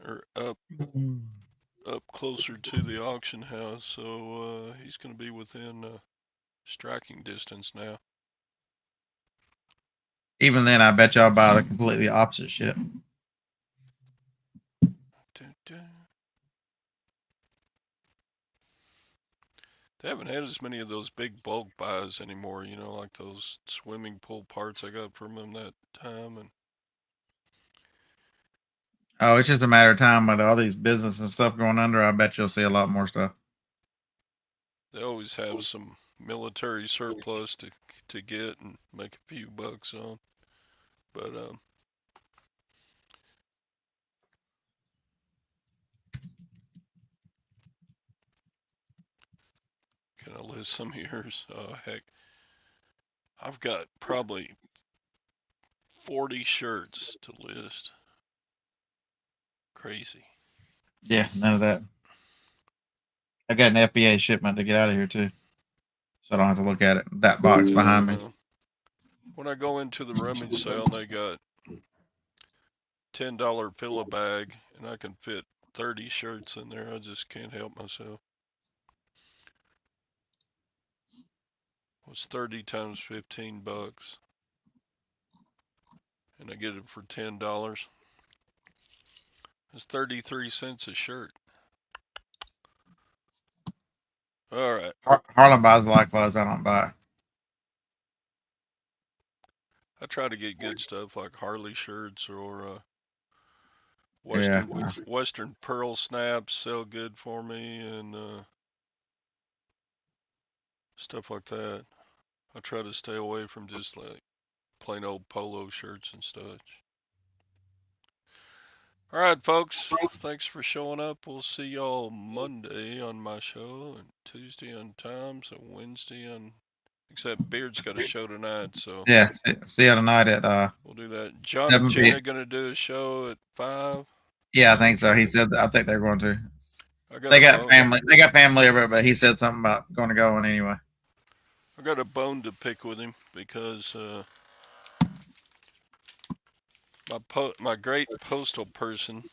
or up closer to the auction house, so he's gonna be within striking distance now. Even then, I bet y'all buy the completely opposite shit. They haven't had as many of those big bulk buys anymore, you know, like those swimming pool parts I got from them that time. And oh, it's just a matter of time with all these business and stuff going under. I bet you'll see a lot more stuff. They always have some military surplus to get and make a few bucks on. But can I list some of yours? Oh heck, I've got probably 40 shirts to list. Crazy. Yeah, none of that. I got an FBA shipment to get out of here too, so I don't have to look at it. That box behind me. When I go into the rummage sale, they got $10 fill a bag, and I can fit 30 shirts in there. I just can't help myself. What's 30 times 15 bucks? And I get it for $10. It's 33 cents a shirt. All right. Harlan buys a lot of clothes I don't buy. I try to get good stuff like Harley shirts or Western Pearl snaps sell good for me and stuff like that. I try to stay away from just like plain old polo shirts and such. All right, folks. Thanks for showing up. We'll see y'all Monday on my show, and Tuesday on Times, and Wednesday on. Except Beard's got a show tonight, so. Yeah, see you tonight at. We'll do that. John and Gina gonna do a show at 5. Yeah, I think so. He said. I think they're going to. They got family. They got family over, but he said something about going to go on anyway. I got a bone to pick with him because my great postal person,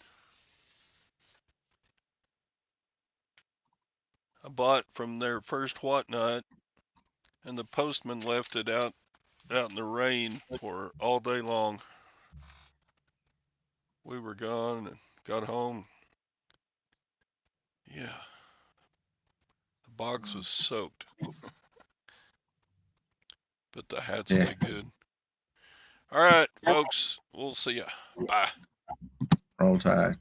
I bought from their first whatnot, and the postman left it out in the rain for all day long. We were gone and got home. Yeah, the box was soaked, but the hats Yeah. lay good. All right, folks, we'll see ya. Bye. Roll Tide.